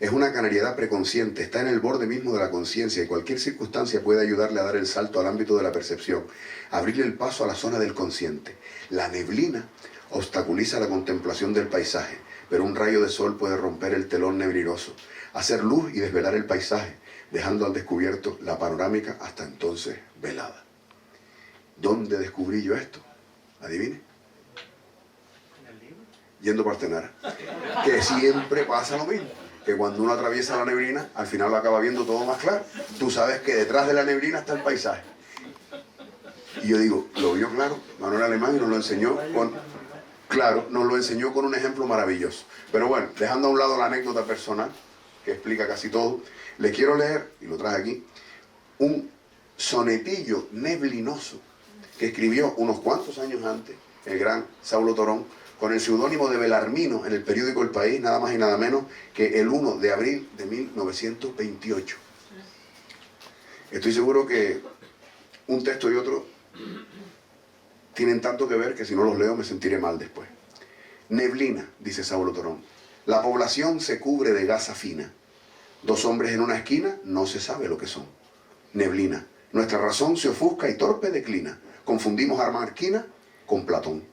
Es una canariedad preconsciente, está en el borde mismo de la conciencia y cualquier circunstancia puede ayudarle a dar el salto al ámbito de la percepción, abrirle el paso a la zona del consciente. La neblina obstaculiza la contemplación del paisaje, pero un rayo de sol puede romper el telón neblinoso, hacer luz y desvelar el paisaje, dejando al descubierto la panorámica hasta entonces velada. ¿Dónde descubrí yo esto? ¿Adivine? Yendo para Artenara. Que siempre pasa lo mismo, que cuando uno atraviesa la neblina, al final lo acaba viendo todo más claro. Tú sabes que detrás de la neblina está el paisaje. Y yo digo, lo vio claro Manuel Alemán y nos lo enseñó con un ejemplo maravilloso. Pero bueno, dejando a un lado la anécdota personal, que explica casi todo, le quiero leer, y lo traje aquí, un sonetillo neblinoso que escribió unos cuantos años antes, el gran Saulo Torón, con el seudónimo de Belarmino en el periódico El País, nada más y nada menos que el 1 de abril de 1928. Estoy seguro que un texto y otro tienen tanto que ver que si no los leo me sentiré mal después. Neblina, dice Saulo Torón. La población se cubre de gasa fina. Dos hombres en una esquina, no se sabe lo que son. Neblina. Nuestra razón se ofusca y torpe declina. Confundimos a Marquina con Platón.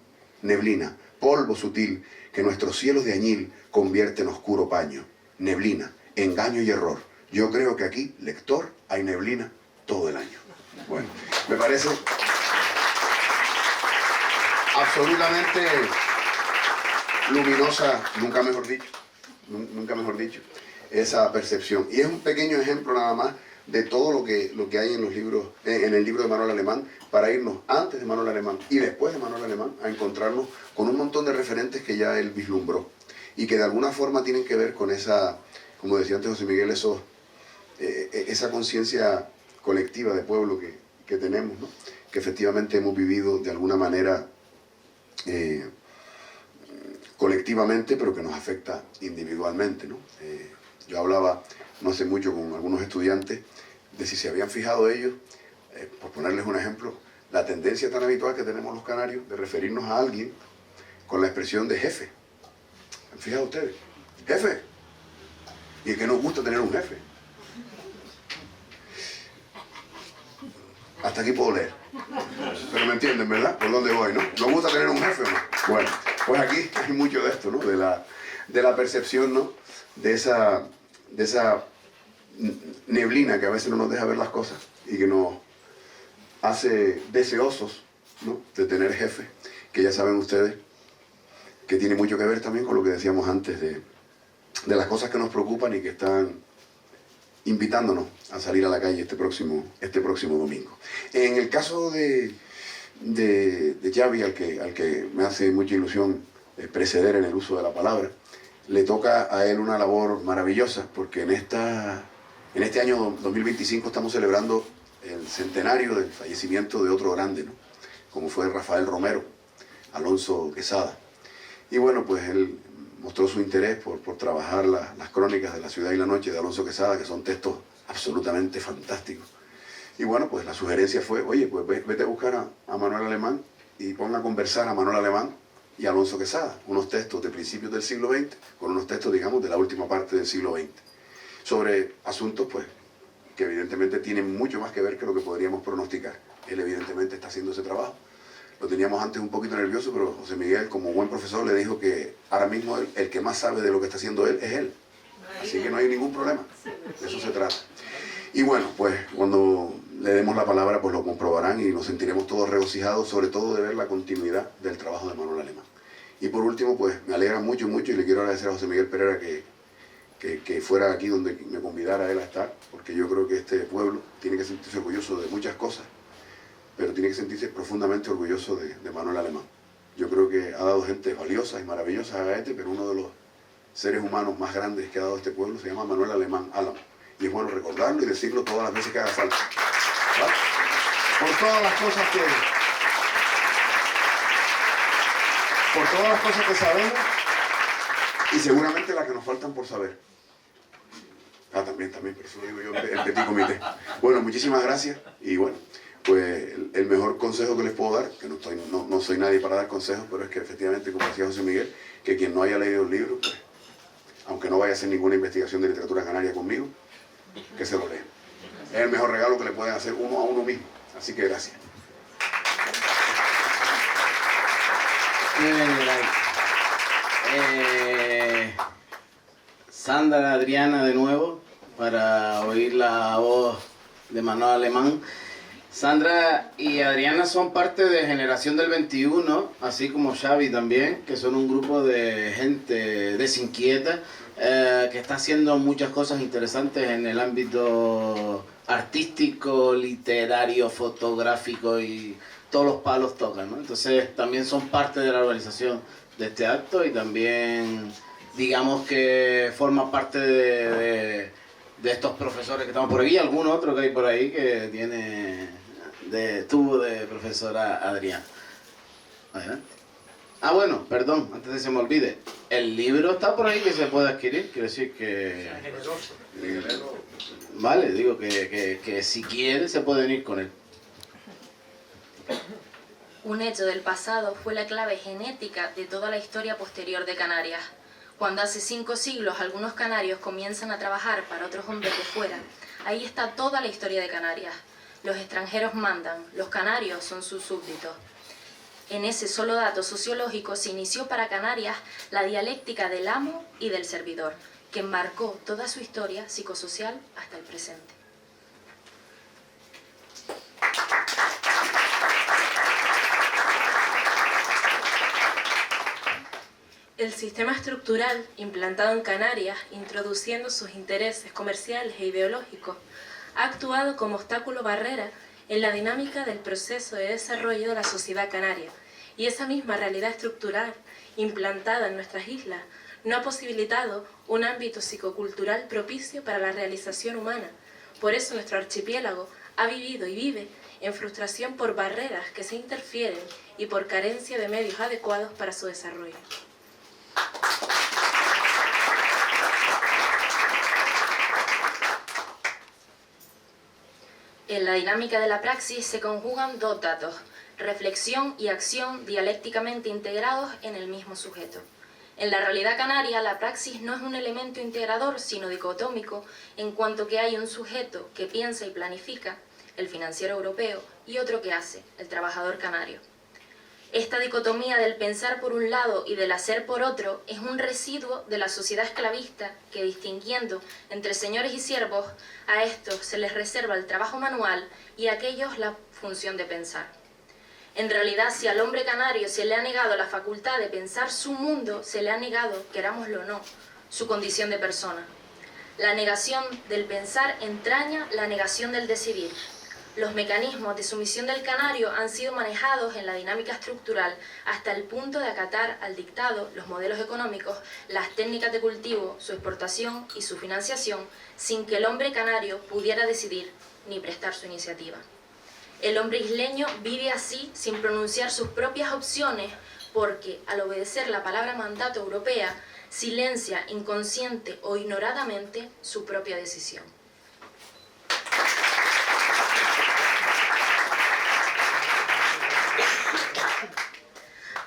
Neblina. Polvo sutil que nuestros cielos de añil convierte en oscuro paño. Neblina. Engaño y error. Yo creo que aquí, lector, hay neblina todo el año. Bueno, me parece absolutamente luminosa, nunca mejor dicho, esa percepción. Y es un pequeño ejemplo nada más de todo lo que hay en los libros, en el libro de Manuel Alemán, para irnos antes de Manuel Alemán y después de Manuel Alemán a encontrarnos con un montón de referentes que ya él vislumbró y que de alguna forma tienen que ver con esa, como decía antes José Miguel, esa conciencia colectiva de pueblo que tenemos, ¿no? Que efectivamente hemos vivido de alguna manera colectivamente, pero que nos afecta individualmente, ¿no? Yo hablaba no hace mucho con algunos estudiantes de si se habían fijado ellos, por ponerles un ejemplo, la tendencia tan habitual que tenemos los canarios de referirnos a alguien con la expresión de jefe. ¿Han fijado ustedes? Jefe. Y es que nos gusta tener un jefe. Hasta aquí puedo leer. Pero me entienden, ¿verdad? ¿Por dónde voy, no? ¿Nos gusta tener un jefe o no? Bueno, pues aquí hay mucho de esto, ¿no? De la percepción, ¿no? De esa neblina que a veces no nos deja ver las cosas y que nos hace deseosos, ¿no? De tener jefe, que ya saben ustedes que tiene mucho que ver también con lo que decíamos antes de las cosas que nos preocupan y que están invitándonos a salir a la calle este próximo domingo. En el caso de Xavi, al que me hace mucha ilusión preceder en el uso de la palabra, le toca a él una labor maravillosa, porque en este año 2025 estamos celebrando el centenario del fallecimiento de otro grande, ¿no? Como fue Rafael Romero, Alonso Quesada. Y bueno, pues él mostró su interés por trabajar las crónicas de La ciudad y la noche de Alonso Quesada, que son textos absolutamente fantásticos. Y bueno, pues la sugerencia fue, oye, pues vete a buscar a Manuel Alemán y ponga a conversar a Manuel Alemán y Alonso Quesada, unos textos de principios del siglo XX con unos textos, digamos, de la última parte del siglo XX, sobre asuntos, pues, que evidentemente tienen mucho más que ver que lo que podríamos pronosticar. Él evidentemente está haciendo ese trabajo. Lo teníamos antes un poquito nervioso, pero José Miguel, como buen profesor, le dijo que ahora mismo el que más sabe de lo que está haciendo él es él. Así que no hay ningún problema. De eso se trata. Y bueno, pues cuando le demos la palabra, pues lo comprobarán y nos sentiremos todos regocijados, sobre todo de ver la continuidad del trabajo de Manuel Alemán. Y por último, pues me alegra mucho y le quiero agradecer a José Miguel Pereira que fuera aquí donde me convidara a él a estar, porque yo creo que este pueblo tiene que sentirse orgulloso de muchas cosas, pero tiene que sentirse profundamente orgulloso de Manuel Alemán. Yo creo que ha dado gente valiosa y maravillosa a Gaete, pero uno de los seres humanos más grandes que ha dado este pueblo se llama Manuel Alemán Álamo. Y es bueno recordarlo y decirlo todas las veces que haga falta. ¿Vale? Por todas las cosas que sabemos y seguramente las que nos faltan por saber. También, pero eso lo digo yo en petit comité. Bueno, muchísimas gracias y bueno, pues el mejor consejo que les puedo dar, que no soy nadie para dar consejos, pero es que efectivamente, como decía José Miguel, que quien no haya leído el libro, pues, aunque no vaya a hacer ninguna investigación de literatura canaria conmigo, que se lo lea. Es el mejor regalo que le pueden hacer uno a uno mismo. Así que gracias. Sandra, Adriana de nuevo, para oír la voz de Manuel Alemán. Sandra y Adriana son parte de Generación del 21, así como Xavi también, que son un grupo de gente desinquieta, que está haciendo muchas cosas interesantes en el ámbito artístico, literario, fotográfico y todos los palos tocan, ¿no? Entonces también son parte de la organización de este acto y también digamos que forma parte de estos profesores que estamos por aquí, algún otro que hay por ahí que tiene de profesora Adriana. Adelante. Ah, bueno, perdón, antes de que se me olvide. El libro está por ahí que se puede adquirir, quiere decir que... Vale, digo que si quiere se pueden ir con él. Un hecho del pasado fue la clave genética de toda la historia posterior de Canarias. Cuando hace 5 siglos algunos canarios comienzan a trabajar para otros hombres de fuera, ahí está toda la historia de Canarias. Los extranjeros mandan, los canarios son sus súbditos. En ese solo dato sociológico se inició para Canarias la dialéctica del amo y del servidor, que marcó toda su historia psicosocial hasta el presente. El sistema estructural implantado en Canarias, introduciendo sus intereses comerciales e ideológicos, ha actuado como obstáculo barrera en la dinámica del proceso de desarrollo de la sociedad canaria, y esa misma realidad estructural implantada en nuestras islas no ha posibilitado un ámbito psicocultural propicio para la realización humana. Por eso nuestro archipiélago ha vivido y vive en frustración por barreras que se interfieren y por carencia de medios adecuados para su desarrollo. En la dinámica de la praxis se conjugan 2 datos, reflexión y acción dialécticamente integrados en el mismo sujeto. En la realidad canaria, la praxis no es un elemento integrador, sino dicotómico, en cuanto que hay un sujeto que piensa y planifica, el financiero europeo, y otro que hace, el trabajador canario. Esta dicotomía del pensar por un lado y del hacer por otro es un residuo de la sociedad esclavista que, distinguiendo entre señores y siervos, a estos se les reserva el trabajo manual y a aquellos la función de pensar. En realidad, si al hombre canario se le ha negado la facultad de pensar su mundo, se le ha negado, querámoslo o no, su condición de persona. La negación del pensar entraña la negación del decidir. Los mecanismos de sumisión del canario han sido manejados en la dinámica estructural hasta el punto de acatar al dictado los modelos económicos, las técnicas de cultivo, su exportación y su financiación, sin que el hombre canario pudiera decidir ni prestar su iniciativa. El hombre isleño vive así sin pronunciar sus propias opciones porque, al obedecer la palabra mandato europea, silencia inconsciente o ignoradamente su propia decisión.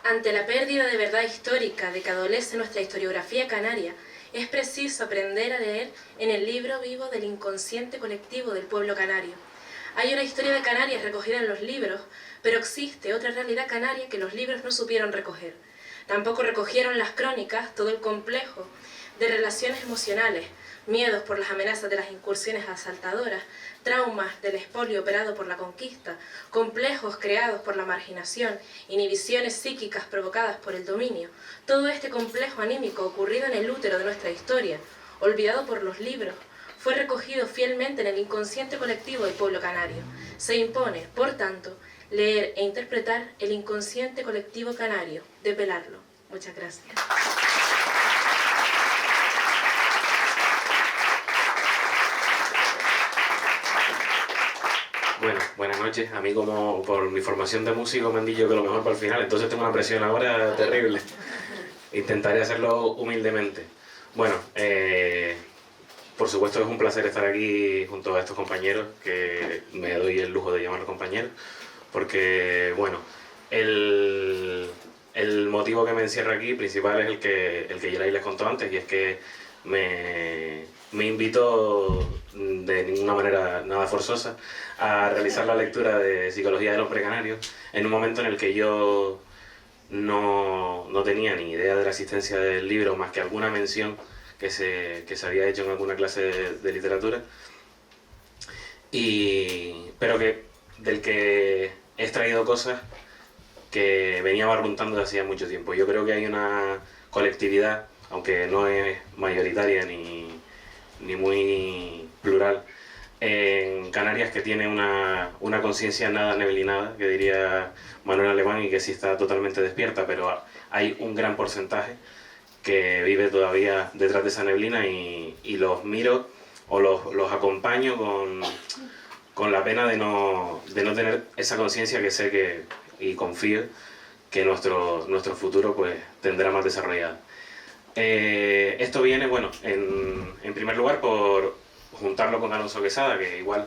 Ante la pérdida de verdad histórica de que adolece nuestra historiografía canaria, es preciso aprender a leer en el libro vivo del inconsciente colectivo del pueblo canario. Hay una historia de Canarias recogida en los libros, pero existe otra realidad canaria que los libros no supieron recoger. Tampoco recogieron las crónicas todo el complejo de relaciones emocionales, miedos por las amenazas de las incursiones asaltadoras, traumas del expolio operado por la conquista, complejos creados por la marginación, inhibiciones psíquicas provocadas por el dominio. Todo este complejo anímico ocurrido en el útero de nuestra historia, olvidado por los libros, fue recogido fielmente en el inconsciente colectivo del pueblo canario. Se impone, por tanto, leer e interpretar el inconsciente colectivo canario, develarlo. Muchas gracias. Bueno, buenas noches. A mí, como por mi formación de músico me han dicho que lo mejor para el final, entonces tengo una presión ahora terrible. Intentaré hacerlo humildemente. Bueno, por supuesto es un placer estar aquí junto a estos compañeros, que me doy el lujo de llamarlos compañeros, porque, bueno, el motivo que me encierra aquí principal es el que Yelay les contó antes, y es que me invitó de ninguna manera nada forzosa a realizar la lectura de Psicología del Hombre Canario en un momento en el que yo no tenía ni idea de la existencia del libro, más que alguna mención que se había hecho en alguna clase de literatura, pero del que he extraído cosas que venía barruntando desde hacía mucho tiempo. Yo creo que hay una colectividad, aunque no es mayoritaria ni muy plural, en Canarias, que tiene una conciencia nada neblinada, que diría Manuel Alemán, y que sí está totalmente despierta, pero hay un gran porcentaje que vive todavía detrás de esa neblina, y los miro o los acompaño con la pena de no tener esa conciencia que sé que, y confío que nuestro futuro pues tendrá más desarrollado. Esto viene, bueno, en primer lugar por juntarlo con Alonso Quesada, que igual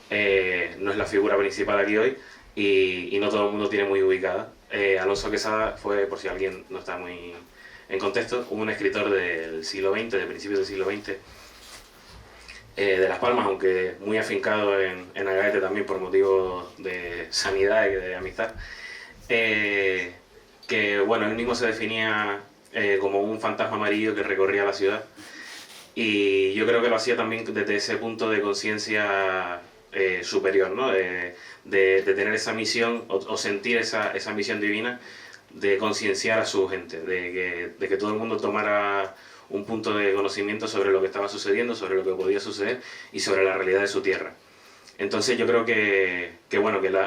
no es la figura principal aquí hoy y no todo el mundo tiene muy ubicada. Alonso Quesada fue, por si alguien no está muy en contexto, un escritor del siglo XX, de principios del siglo XX, de Las Palmas, aunque muy afincado en Agaete también por motivos de sanidad y de amistad, que bueno, él mismo se definía como un fantasma amarillo que recorría la ciudad, y yo creo que lo hacía también desde ese punto de conciencia superior, ¿no? de tener esa misión o sentir esa misión divina de concienciar a su gente, de que todo el mundo tomara un punto de conocimiento sobre lo que estaba sucediendo, sobre lo que podía suceder y sobre la realidad de su tierra. Entonces yo creo que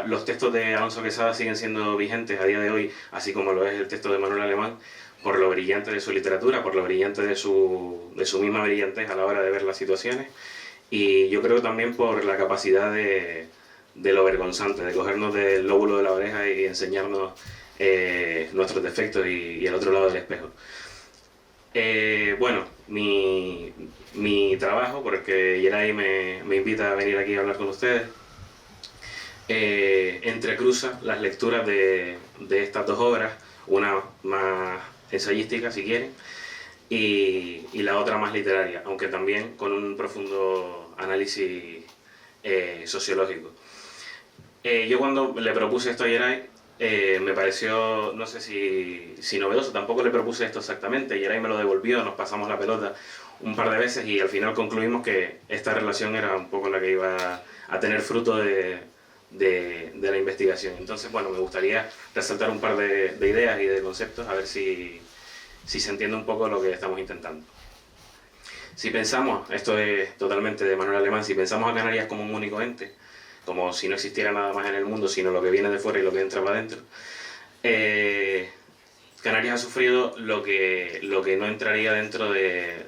los textos de Alonso Quesada siguen siendo vigentes a día de hoy, así como lo es el texto de Manuel Alemán, por lo brillante de su literatura, por lo brillante de su misma brillantez a la hora de ver las situaciones, y yo creo también por la capacidad de lo vergonzante, de cogernos del lóbulo de la oreja y enseñarnos nuestros defectos y el otro lado del espejo. Bueno, mi trabajo, porque Yeray me invita a venir aquí a hablar con ustedes, entrecruza las lecturas de estas dos obras, una más ensayística, si quieren, y la otra más literaria, aunque también con un profundo análisis sociológico. Yo cuando le propuse esto a Yeray, me pareció, no sé si novedoso, tampoco le propuse esto exactamente, Yeray me lo devolvió, nos pasamos la pelota un par de veces y al final concluimos que esta relación era un poco la que iba a tener fruto de la investigación. Entonces, bueno, me gustaría resaltar un par de ideas y de conceptos, a ver si se entiende un poco lo que estamos intentando. Si pensamos, esto es totalmente de Manuel Alemán, si pensamos a Canarias como un único ente, como si no existiera nada más en el mundo, sino lo que viene de fuera y lo que entra para adentro, Canarias ha sufrido lo que no entraría dentro del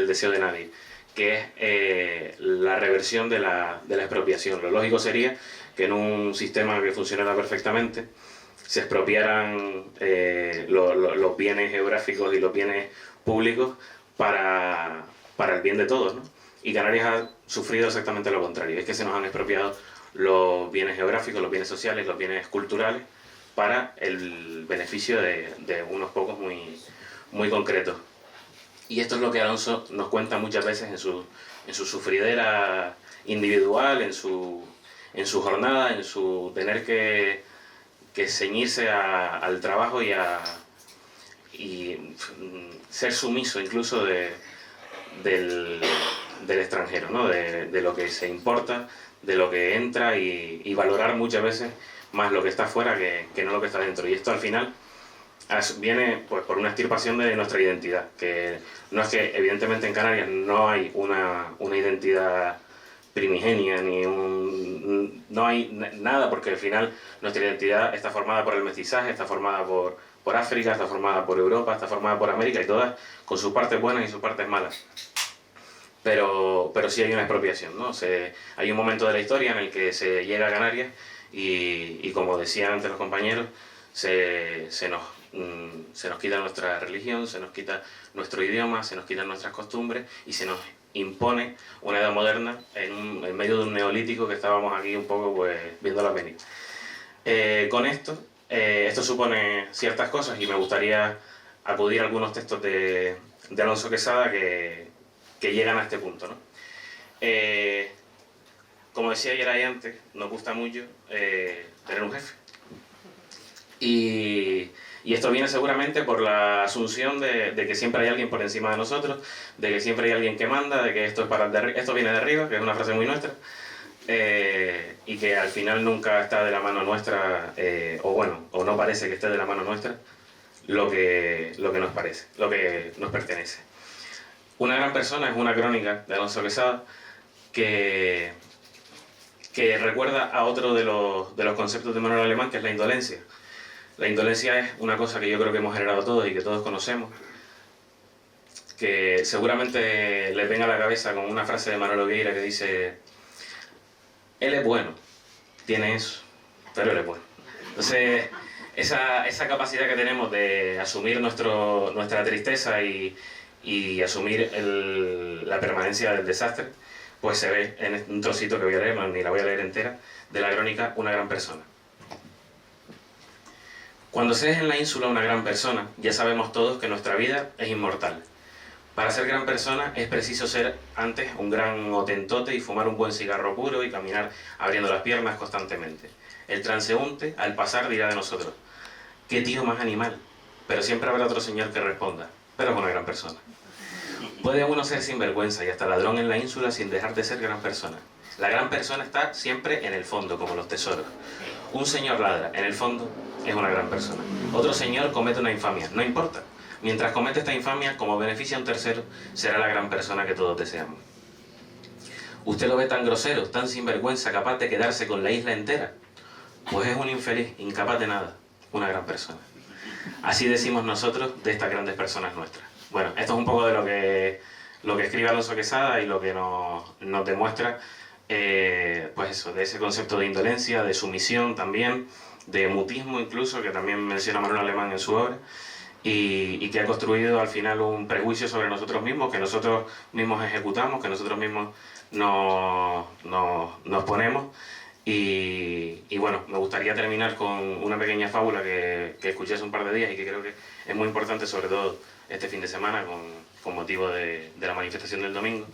deseo de nadie, que es la reversión de la expropiación. Lo lógico sería que en un sistema que funcionara perfectamente se expropiaran los bienes geográficos y los bienes públicos para el bien de todos, ¿no? Y Canarias ha sufrido exactamente lo contrario, es que se nos han expropiado los bienes geográficos, los bienes sociales, los bienes culturales para el beneficio de unos pocos muy concretos. Y esto es lo que Alonso nos cuenta muchas veces en su sufridera individual, en su jornada, en su tener que ceñirse al trabajo y ser sumiso incluso del extranjero, ¿no? de lo que se importa, de lo que entra y valorar muchas veces más lo que está afuera que no lo que está dentro. Y esto al final viene pues por una extirpación de nuestra identidad, que no es que evidentemente en Canarias no hay una identidad primigenia, no hay nada, porque al final nuestra identidad está formada por el mestizaje, está formada por África, está formada por Europa, está formada por América, y todas con sus partes buenas y sus partes malas. Pero sí hay una expropiación, ¿no? Hay un momento de la historia en el que se llega a Canarias y como decían antes los compañeros, se nos quita nuestra religión, se nos quita nuestro idioma, se nos quitan nuestras costumbres y se nos impone una edad moderna en medio de un neolítico que estábamos aquí un poco pues viéndola venir. Con esto supone ciertas cosas y me gustaría acudir a algunos textos de Alonso Quesada que llegan a este punto, ¿no? Como decía ayer ahí antes, nos gusta mucho tener un jefe. Y esto viene seguramente por la asunción de que siempre hay alguien por encima de nosotros, de que siempre hay alguien que manda, de que esto viene de arriba, que es una frase muy nuestra, y que al final nunca está de la mano nuestra, o no parece que esté de la mano nuestra, lo que nos parece, lo que nos pertenece. Una gran persona es una crónica de Alonso Quesada que recuerda a otro de los conceptos de Manuel Alemán, que es la indolencia. La indolencia es una cosa que yo creo que hemos generado todos y que todos conocemos, que seguramente les venga a la cabeza con una frase de Manuel Ogueira que dice Él es bueno, tiene eso, pero él es bueno. Entonces, esa capacidad que tenemos de asumir nuestra tristeza y asumir la permanencia del desastre, pues se ve en un trocito que voy a leer, ni la voy a leer entera, de la crónica Una gran persona. Cuando se es en la ínsula una gran persona, ya sabemos todos que nuestra vida es inmortal. Para ser gran persona es preciso ser antes un gran otentote y fumar un buen cigarro puro y caminar abriendo las piernas constantemente. El transeúnte, al pasar, dirá de nosotros: «Qué tío más animal», pero siempre habrá otro señor que responda: «Pero es una gran persona». Puede uno ser sinvergüenza y hasta ladrón en la ínsula sin dejar de ser gran persona. La gran persona está siempre en el fondo, como los tesoros. Un señor ladra, en el fondo es una gran persona. Otro señor comete una infamia, no importa. Mientras comete esta infamia, como beneficia a un tercero, será la gran persona que todos deseamos. ¿Usted lo ve tan grosero, tan sinvergüenza, capaz de quedarse con la isla entera? Pues es un infeliz, incapaz de nada, una gran persona. Así decimos nosotros de estas grandes personas nuestras. Bueno, esto es un poco de lo que escribe Alonso Quesada y lo que nos demuestra, pues eso, de ese concepto de indolencia, de sumisión también, de mutismo incluso, que también menciona Manuel Alemán en su obra, y que ha construido al final un prejuicio sobre nosotros mismos, que nosotros mismos ejecutamos, que nosotros mismos nos ponemos. Y bueno, me gustaría terminar con una pequeña fábula que escuché hace un par de días y que creo que es muy importante, sobre todo este fin de semana, con motivo de la manifestación del domingo,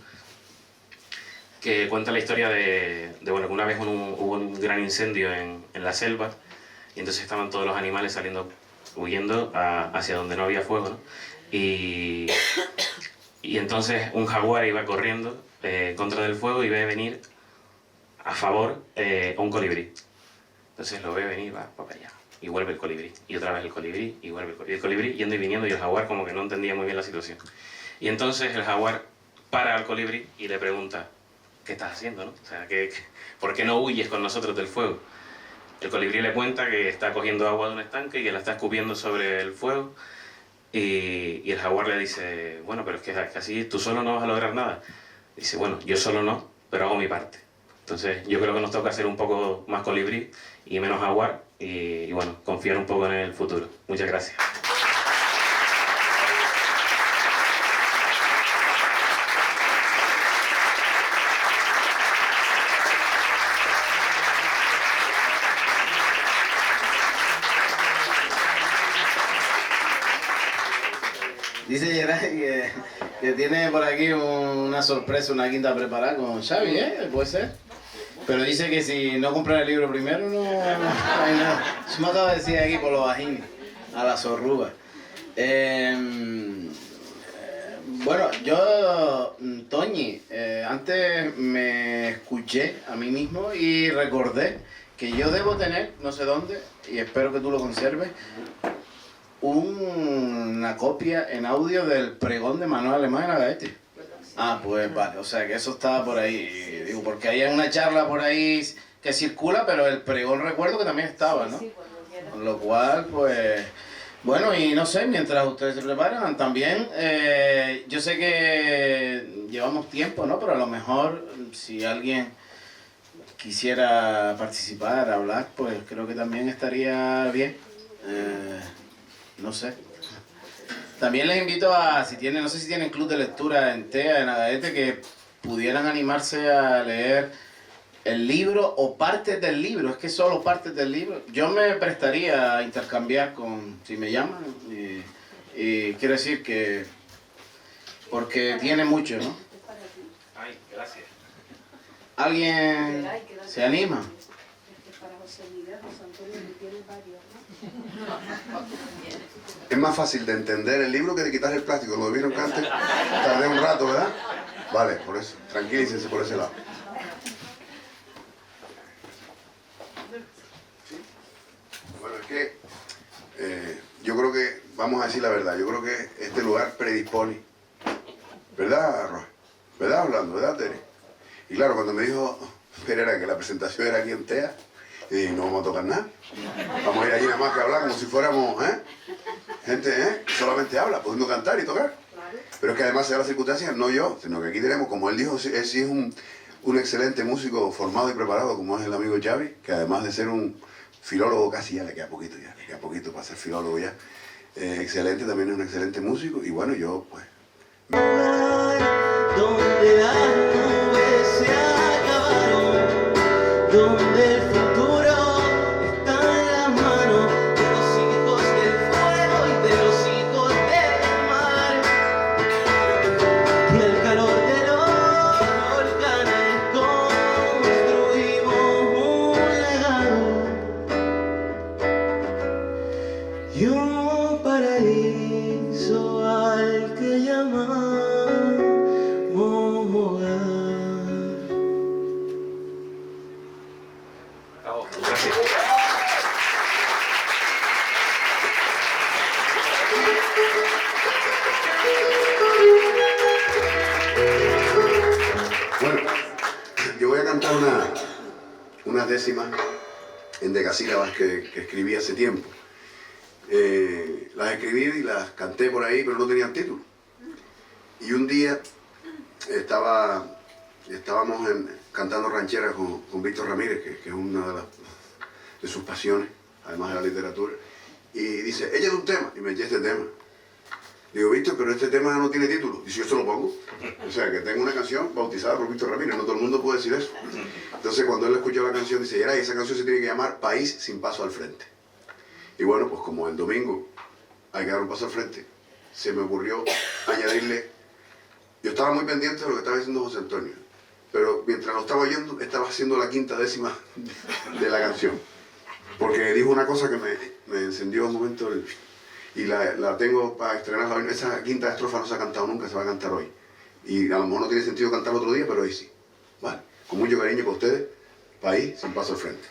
que cuenta la historia de bueno, que una vez hubo un gran incendio en la selva, y entonces estaban todos los animales huyendo hacia donde no había fuego, ¿no? Y entonces un jaguar iba corriendo contra del fuego y ve venir a favor un colibrí. Entonces lo ve venir, va para allá, y vuelve el colibrí, y otra vez el colibrí, y vuelve el colibrí, yendo y viniendo, y el jaguar como que no entendía muy bien la situación. Y entonces el jaguar para al colibrí y le pregunta: ¿qué estás haciendo, no? O sea, ¿por qué no huyes con nosotros del fuego? El colibrí le cuenta que está cogiendo agua de un estanque y que la está escupiendo sobre el fuego, y el jaguar le dice: bueno, pero es que así tú solo no vas a lograr nada. Dice: bueno, yo solo no, pero hago mi parte. Entonces yo creo que nos toca ser un poco más colibrí y menos jaguar, y bueno, confiar un poco en el futuro. Muchas gracias. Dice Geray que tiene por aquí una sorpresa, una quinta preparada con Xavi, ¿eh? Puede ser. Pero dice que si no compran el libro primero, no hay nada. Eso me acaba de decir aquí por los bajines, a la zorruga. Bueno, yo, Toñi, antes me escuché a mí mismo y recordé que yo debo tener, no sé dónde, y espero que tú lo conserves, una copia en audio del pregón de Manuel Alemán en Agaete. Ah, pues vale, o sea que eso estaba por ahí, digo, porque hay una charla por ahí que circula, pero el pregón recuerdo que también estaba, ¿no? Con lo cual, pues, bueno, y no sé, mientras ustedes se preparan, también, yo sé que llevamos tiempo, ¿no? Pero a lo mejor, si alguien quisiera participar, hablar, pues creo que también estaría bien. No sé. También les invito a, si tienen, no sé si tienen club de lectura en TEA, en Agaete, que pudieran animarse a leer el libro o partes del libro. Es que solo partes del libro. Yo me prestaría a intercambiar si me llaman. Y quiero decir que, porque tiene mucho, ¿no? Ay, gracias. ¿Alguien se anima? Es más fácil de entender el libro que de quitar el plástico. ¿Lo vieron que antes? Tardé un rato, ¿verdad? Vale, por eso. Tranquilícense por ese lado. Bueno, es que yo creo que, vamos a decir la verdad, yo creo que este lugar predispone. ¿Verdad, Roy? ¿Verdad, Orlando? ¿Verdad, Tere? Y claro, cuando me dijo Pereira que la presentación era aquí en TEA, y dije, no vamos a tocar nada. Vamos a ir allí nada más que hablar como si fuéramos, gente, que solamente habla, pudiendo cantar y tocar. Pero es que además se da la circunstancia, no yo, sino que aquí tenemos, como él dijo, él sí es un excelente músico formado y preparado como es el amigo Xavi, que además de ser un filólogo, casi ya le queda poquito para ser filólogo ya, excelente, también es un excelente músico, y bueno, yo pues... Donde las nubes se acabaron, donde el futuro está en las manos de los hijos del fuego y de los hijos del mar, y el calor de los volcanes construimos un legado y un paraíso al que llamamos Gracias. Bueno, yo voy a cantar unas décimas en decasílabas que escribí hace tiempo. Las escribí y las canté por ahí, pero no tenían título. Y un día estábamos cantando rancheras con Víctor Ramírez, que es una de sus pasiones, además de la literatura, y dice, échate un tema, y me eché este tema. Digo, Víctor, pero este tema no tiene título. Dice, yo se lo pongo. O sea, que tengo una canción bautizada por Víctor Ramírez, no todo el mundo puede decir eso. Entonces, cucuando él escuchó la canción, dice, y esa canción se tiene que llamar País sin paso al frente. Y bueno, pues como el domingo hay que dar un paso al frente, se me ocurrió añadirle, yo estaba muy pendiente de lo que estaba diciendo José Antonio, pero mientras lo estaba oyendo, estaba haciendo la quinta décima de la canción, porque dijo una cosa que me encendió un momento, y la tengo para estrenarla hoy. Esa quinta estrofa no se ha cantado nunca, se va a cantar hoy, y a lo mejor no tiene sentido cantar otro día, pero hoy sí. Vale, con mucho cariño para ustedes, País sin paso al frente.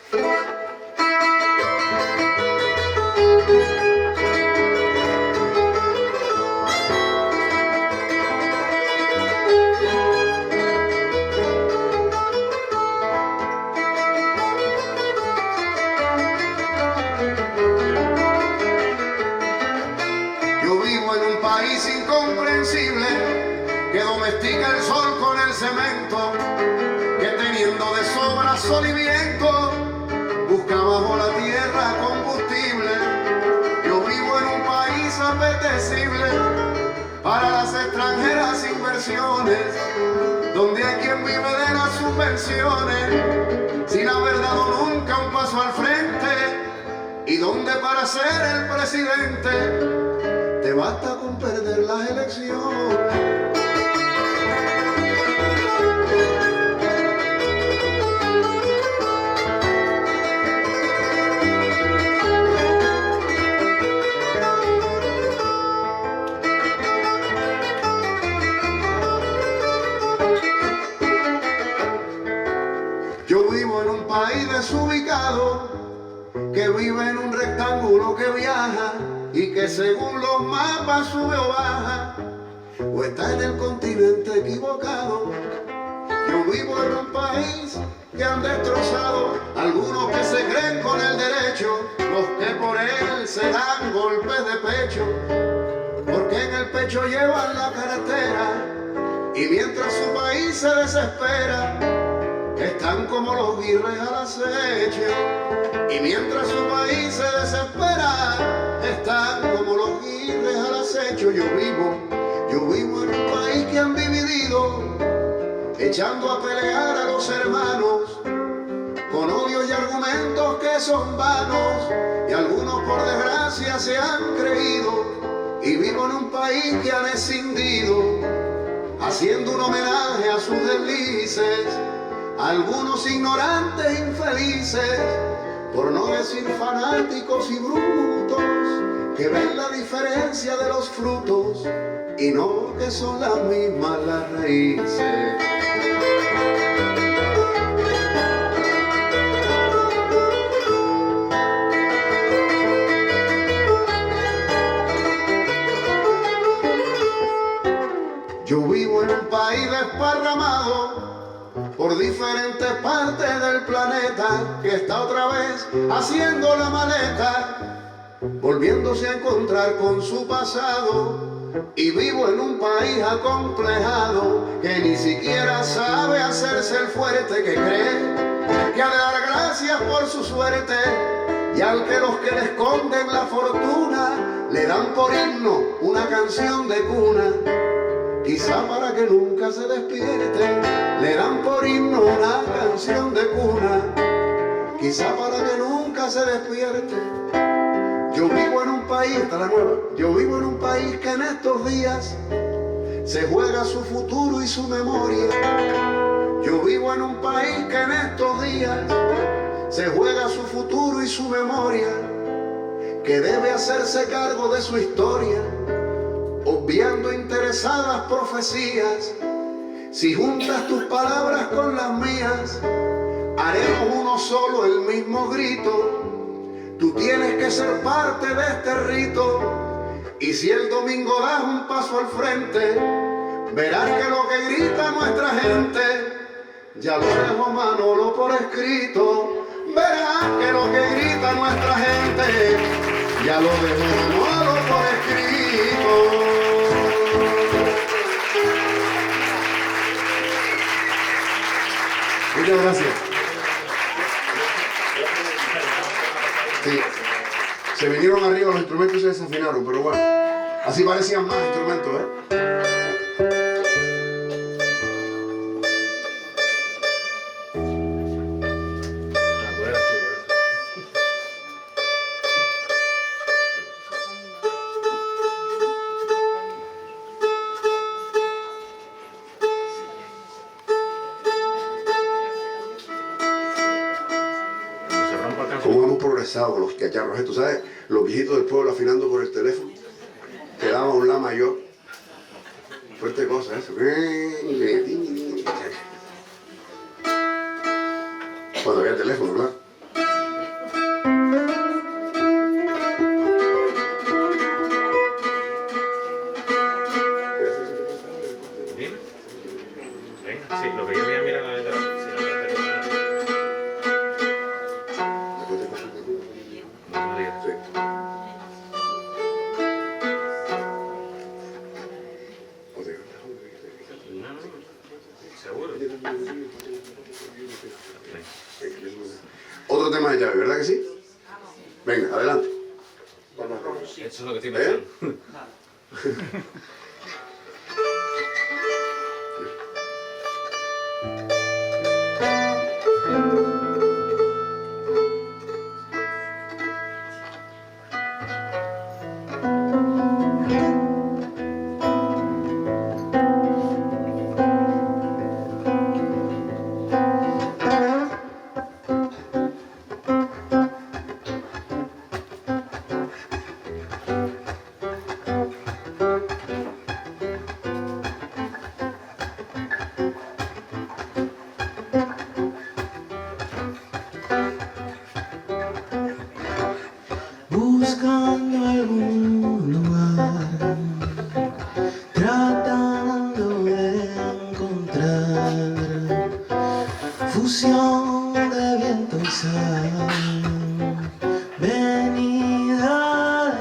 Incomprensible que domestica el sol con el cemento, que teniendo de sobra sol y viento busca bajo la tierra combustible. Yo vivo en un país apetecible para las extranjeras inversiones, donde hay quien vive de las subvenciones sin haber dado nunca un paso al frente, y donde para ser el presidente te basta con perder las elecciones. Yo vivo en un país desubicado, que vive en un rectángulo que viaja y que según los mapas sube o baja, o está en el continente equivocado. Yo vivo en un país que han destrozado algunos que se creen con el derecho, los que por él se dan golpes de pecho, porque en el pecho llevan la cartera, y mientras su país se desespera, están como los guirres al acecho. Y mientras su país se desespera, están como los guirres al acecho. Yo vivo en un país que han dividido, echando a pelear a los hermanos, con odio y argumentos que son vanos, y algunos por desgracia se han creído. Y vivo en un país que han escindido, haciendo un homenaje a sus deslices, algunos ignorantes infelices, por no decir fanáticos y brutos, que ven la diferencia de los frutos y no que son las mismas las raíces. Yo vivo en un país desparramado por diferentes partes del planeta, que está otra vez haciendo la maleta, volviéndose a encontrar con su pasado. Y vivo en un país acomplejado que ni siquiera sabe hacerse el fuerte, que cree que ha de dar gracias por su suerte, y al que los que le esconden la fortuna le dan por himno una canción de cuna. Quizá para que nunca se despierte le dan por himno una canción de cuna. Quizá para que nunca se despierte. Yo vivo en un país, esta es la nueva, yo vivo en un país que en estos días se juega su futuro y su memoria. Yo vivo en un país que en estos días se juega su futuro y su memoria, que debe hacerse cargo de su historia, obviando interesadas profecías. Si juntas tus palabras con las mías, haremos uno solo, el mismo grito. Tú tienes que ser parte de este rito, y si el domingo das un paso al frente, verás que lo que grita nuestra gente ya lo dejó Manolo por escrito. Verás que lo que grita nuestra gente ya lo dejó Manolo por escrito. Muchas gracias. Sí, se vinieron arriba los instrumentos y se desafinaron, pero bueno, así parecían más instrumentos, Cómo hemos progresado con los cacharros estos, ¿sabes? Los viejitos del pueblo afinando por el teléfono. Te daba un la mayor. Fuerte cosa eso. Cuando había teléfono, claro. Sí, lo que yo voy a mirar la letra. Otro tema de llave, ¿verdad que sí? Venga, adelante. Eso es lo que estoy pensando. Buscando algún lugar, tratando de encontrar fusión de viento y sal, venida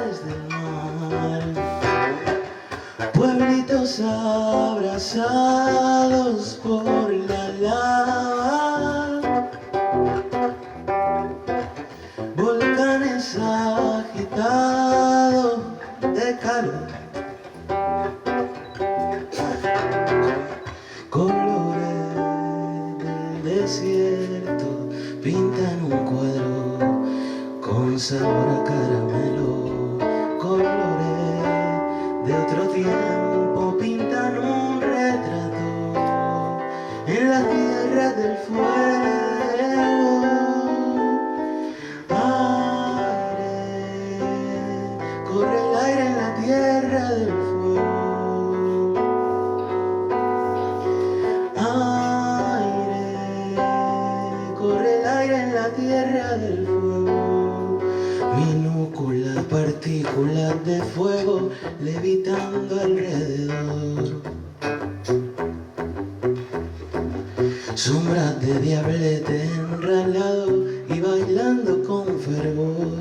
desde el mar, pueblitos abrazados por la lava, volcanes agitados de calor, colores del desierto pintan un cuadro con sabor a caramelo, colores de otro tiempo pintan un retrato en la tierra del fuego. Corre el aire en la tierra del fuego. Aire, corre el aire en la tierra del fuego. Minúsculas partículas de fuego levitando alrededor. Sombras de diablete enralado y bailando con fervor.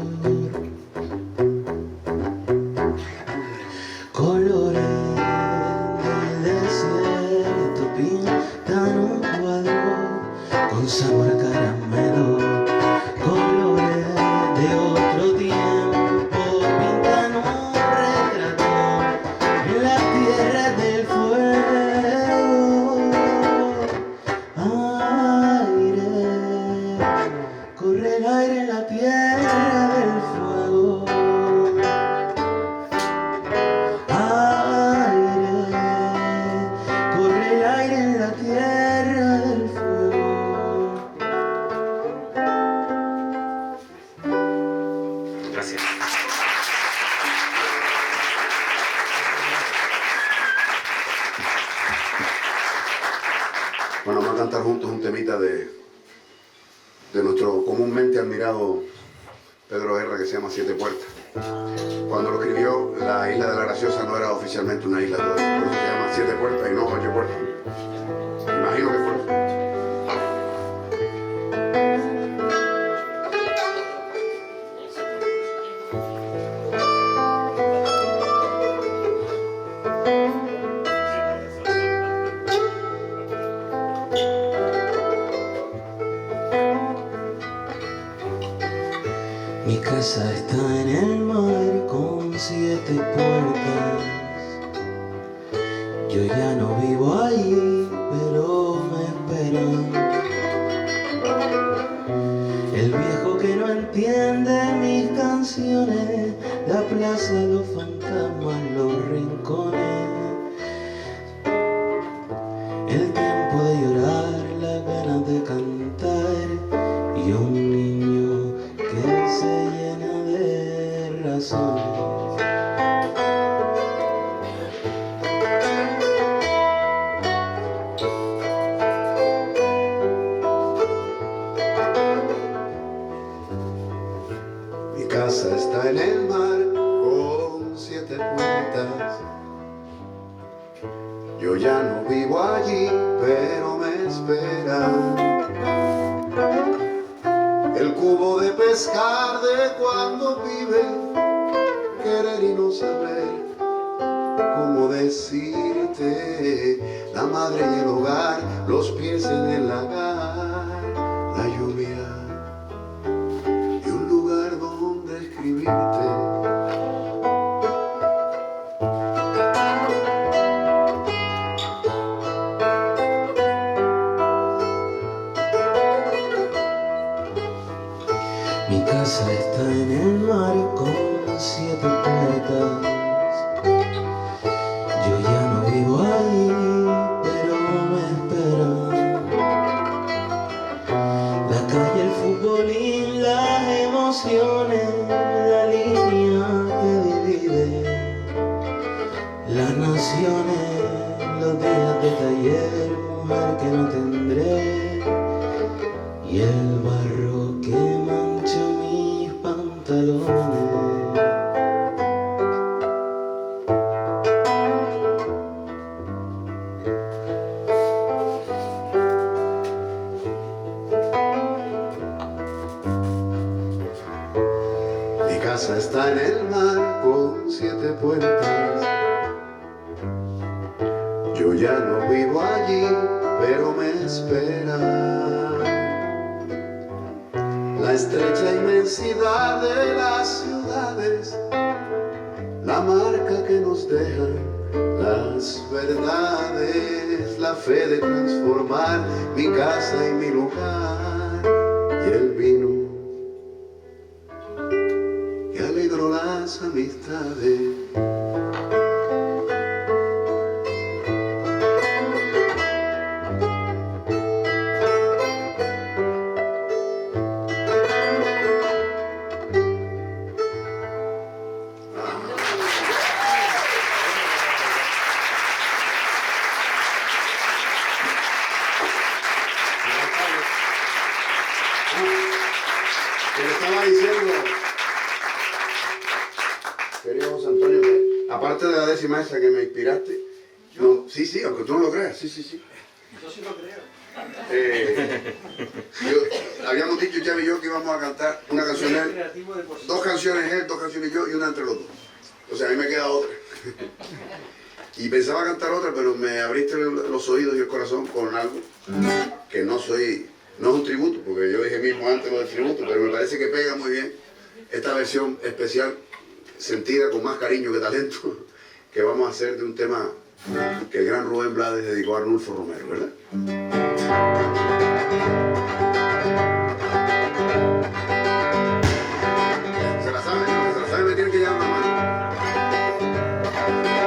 Gracias. Bueno, vamos a cantar juntos un temita de nuestro comúnmente admirado Pedro Guerra, que se llama Siete Puertas. Cuando lo escribió, la isla de la Graciosa no era oficialmente una isla todavía, por eso se llama Siete Puertas y no 8 puertas. Imagino que fue eso. Mi casa está en el mar con 7 puertas. Yo ya no vivo allí, pero me esperan. El viejo que no entiende mis canciones, la plaza, los fantasmas, los rincones. El tiempo de llorar, las ganas de cantar y un niño que se llena de razones. Mi casa está en el mar con 7 puertas. Yo ya no vivo allí, pero me esperan. El cubo de pescar de cuando vive, querer y no saber cómo decirte. La madre y el hogar, los pies en el lagar, la lluvia y un lugar donde escribirte. Mi casa está en el mar con 7 puertas. Yo ya no vivo ahí, pero me esperan. La calle, el futbolín, las emociones, la línea que divide las naciones, los días de taller, mujer que no tendré, y el barro que mancha mis pantalones. Mi casa está en el mar con 7 puertas. Yo ya no vivo allí, pero me esperan. La estrecha inmensidad de las ciudades, la marca que nos dejan las verdades, la fe de transformar mi casa y mi lugar, y el vino que alegró las amistades. Que le estaba diciendo, querido José Antonio, que aparte de la décima esa que me inspiraste, no, sí, aunque tú no lo creas, sí. Yo sí lo creo. Habíamos dicho, Chávez y yo, que íbamos a cantar una canción él, 2 canciones él, 2 canciones yo y una entre los dos. O sea, a mí me queda otra. Y pensaba cantar otra, pero me abriste los oídos y el corazón con algo que no es un tributo, porque yo dije mismo antes lo del tributo, pero me parece que pega muy bien esta versión especial, sentida con más cariño que talento, que vamos a hacer de un tema que el gran Rubén Blades dedicó a Arnulfo Romero, ¿verdad? ¿Se la saben? Me tienen que llevar una mano.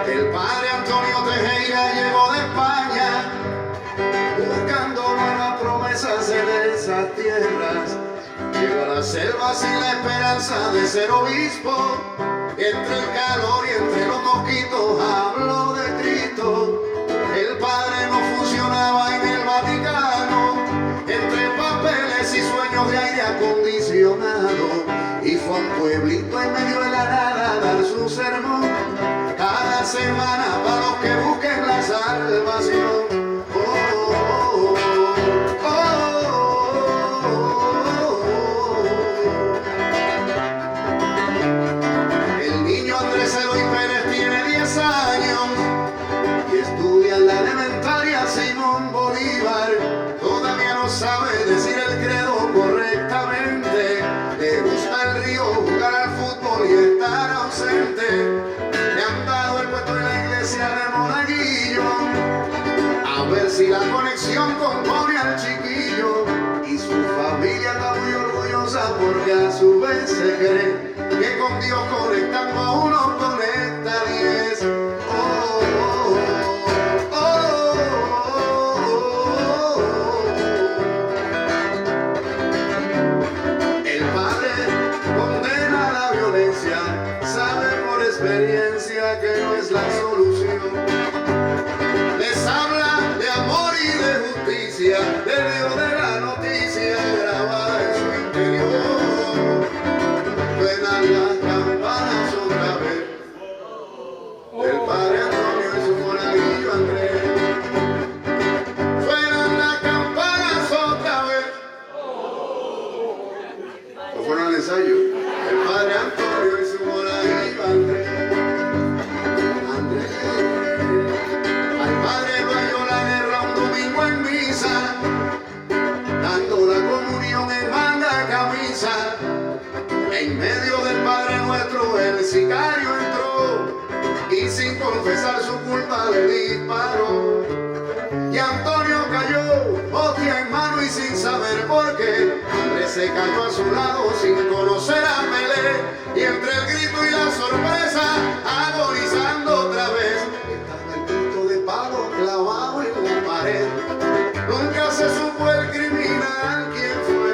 El padre Antonio Tejera llegó de España buscando nuevas promesas en esas tierras. Llegó a las selva sin la esperanza de ser obispo. Entre el calor y entre los mosquitos habló de Cristo. El Padre no funcionaba en el Vaticano, entre papeles y sueños de aire acondicionado. Y fue a un pueblito en medio de la nada a dar su sermón, cada semana para los que busquen la salvación. El niño Andrés Eloy Pérez tiene 10 años y estudia en la elementaria Simón Bolívar. Todavía no sabe decir el credo correctamente. Le gusta el río, jugar al fútbol y estar ausente. Le han dado el puesto en la iglesia de monaguillo, a ver si la conexión compone al chiquillo. Y su familia está muy orgullosa porque a su vez se cree que con Dios conectando a uno conecta 10. El padre condena la violencia, sabe por experiencia que no es la solución. Les habla de amor y de justicia, del río de la noticia grabada en su interior. Suenan las campanas otra vez, del padre Antonio y su monaguillo Andrés. Suenan las campanas otra vez. ¿No fueron al ensayo? El padre Antonio y su monaguillo Andrés. Al padre lo halló la guerra un domingo en misa, dando la comunión en manga camisa. En medio del Padre Nuestro el sicario entró y sin confesar su culpa le disparó. Y Antonio cayó, hostia en mano y sin saber por qué. Andrés se cayó a su lado sin conocer a Pelé. Y entre el grito y la sorpresa, agonizando otra vez, estaba el punto de palo clavado en la pared. Nunca se supo el criminal quién fue.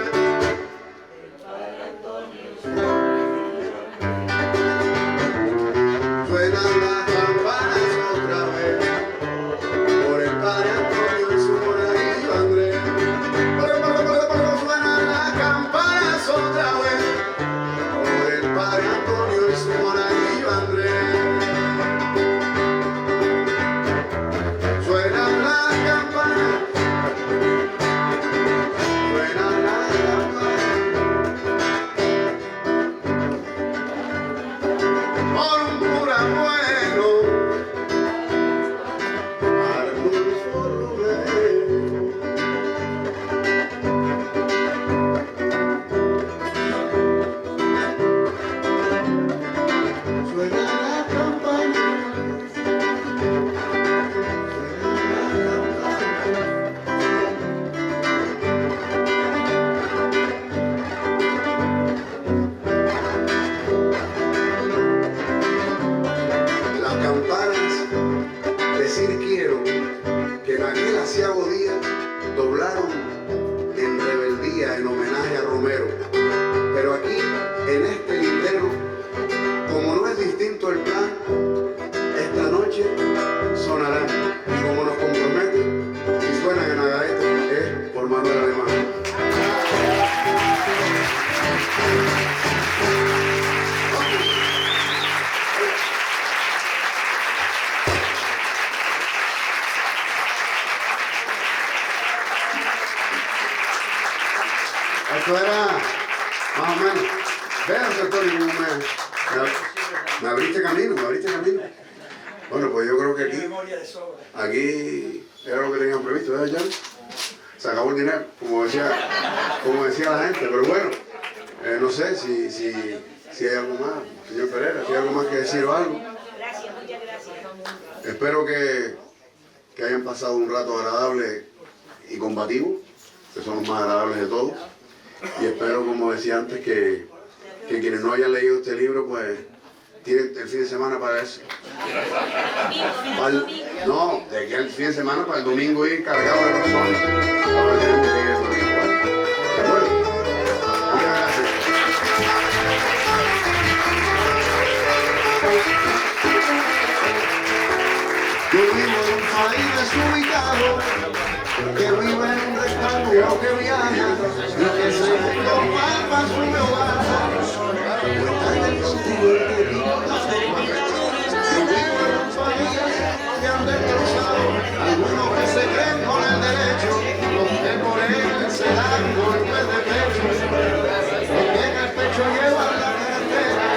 Suenan las campanas otra vez, por el padre Antonio y su monaguillo Andrés. Suenan las campanas otra vez, por el padre Antonio y su monaguillo Andrés. Suenan las campanas, suenan las campanas. Por un cura bueno, Arnulfo Romero. Suena la campana, las campanas, decir quiero, que en aquel aciago día doblaron en rebeldía en homenaje a Romero. Pero aquí, en este lindero, como no es distinto el plan, esta noche sonarán. Y como nos comprometen, si suenan en la gaeta, es por Manuel Alemán. Esto era más o menos. Vean, Antonio, cómo me abriste camino, me abriste camino. Bueno, pues yo creo que aquí era lo que teníamos previsto, ¿verdad, Jan? Se acabó el dinero, como decía la gente, pero bueno, no sé si hay algo más, señor Pereira, si hay algo más que decir o algo. Gracias, muchas gracias. Espero que hayan pasado un rato agradable y combativo, que son los más agradables de todos. Y espero, como decía antes, que quienes no hayan leído este libro, pues tienen el fin de semana para eso. No, de aquí el fin de semana para el domingo ir cargado de razones. Ahora tenemos que ir el domingo. ¿De acuerdo? Muchas gracias. país desubicado, que vive en un rectángulo que viaja, y que segundo palma su hogar. Está en el continente, yo vivo en un país que han destrozado algunos que se creen con el derecho, los que por él se dan golpes de pecho, los que en el pecho llevan la cartera,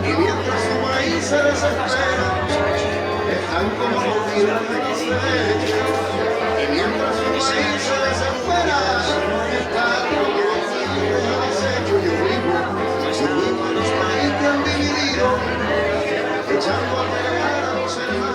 y mientras su maíz se desespera, están como mordidos de los derechos. Y mientras su maíz se desespera, están como mordidos de los desechos. Yo vivo en los países que han dividido, echando a pelear a los hermanos.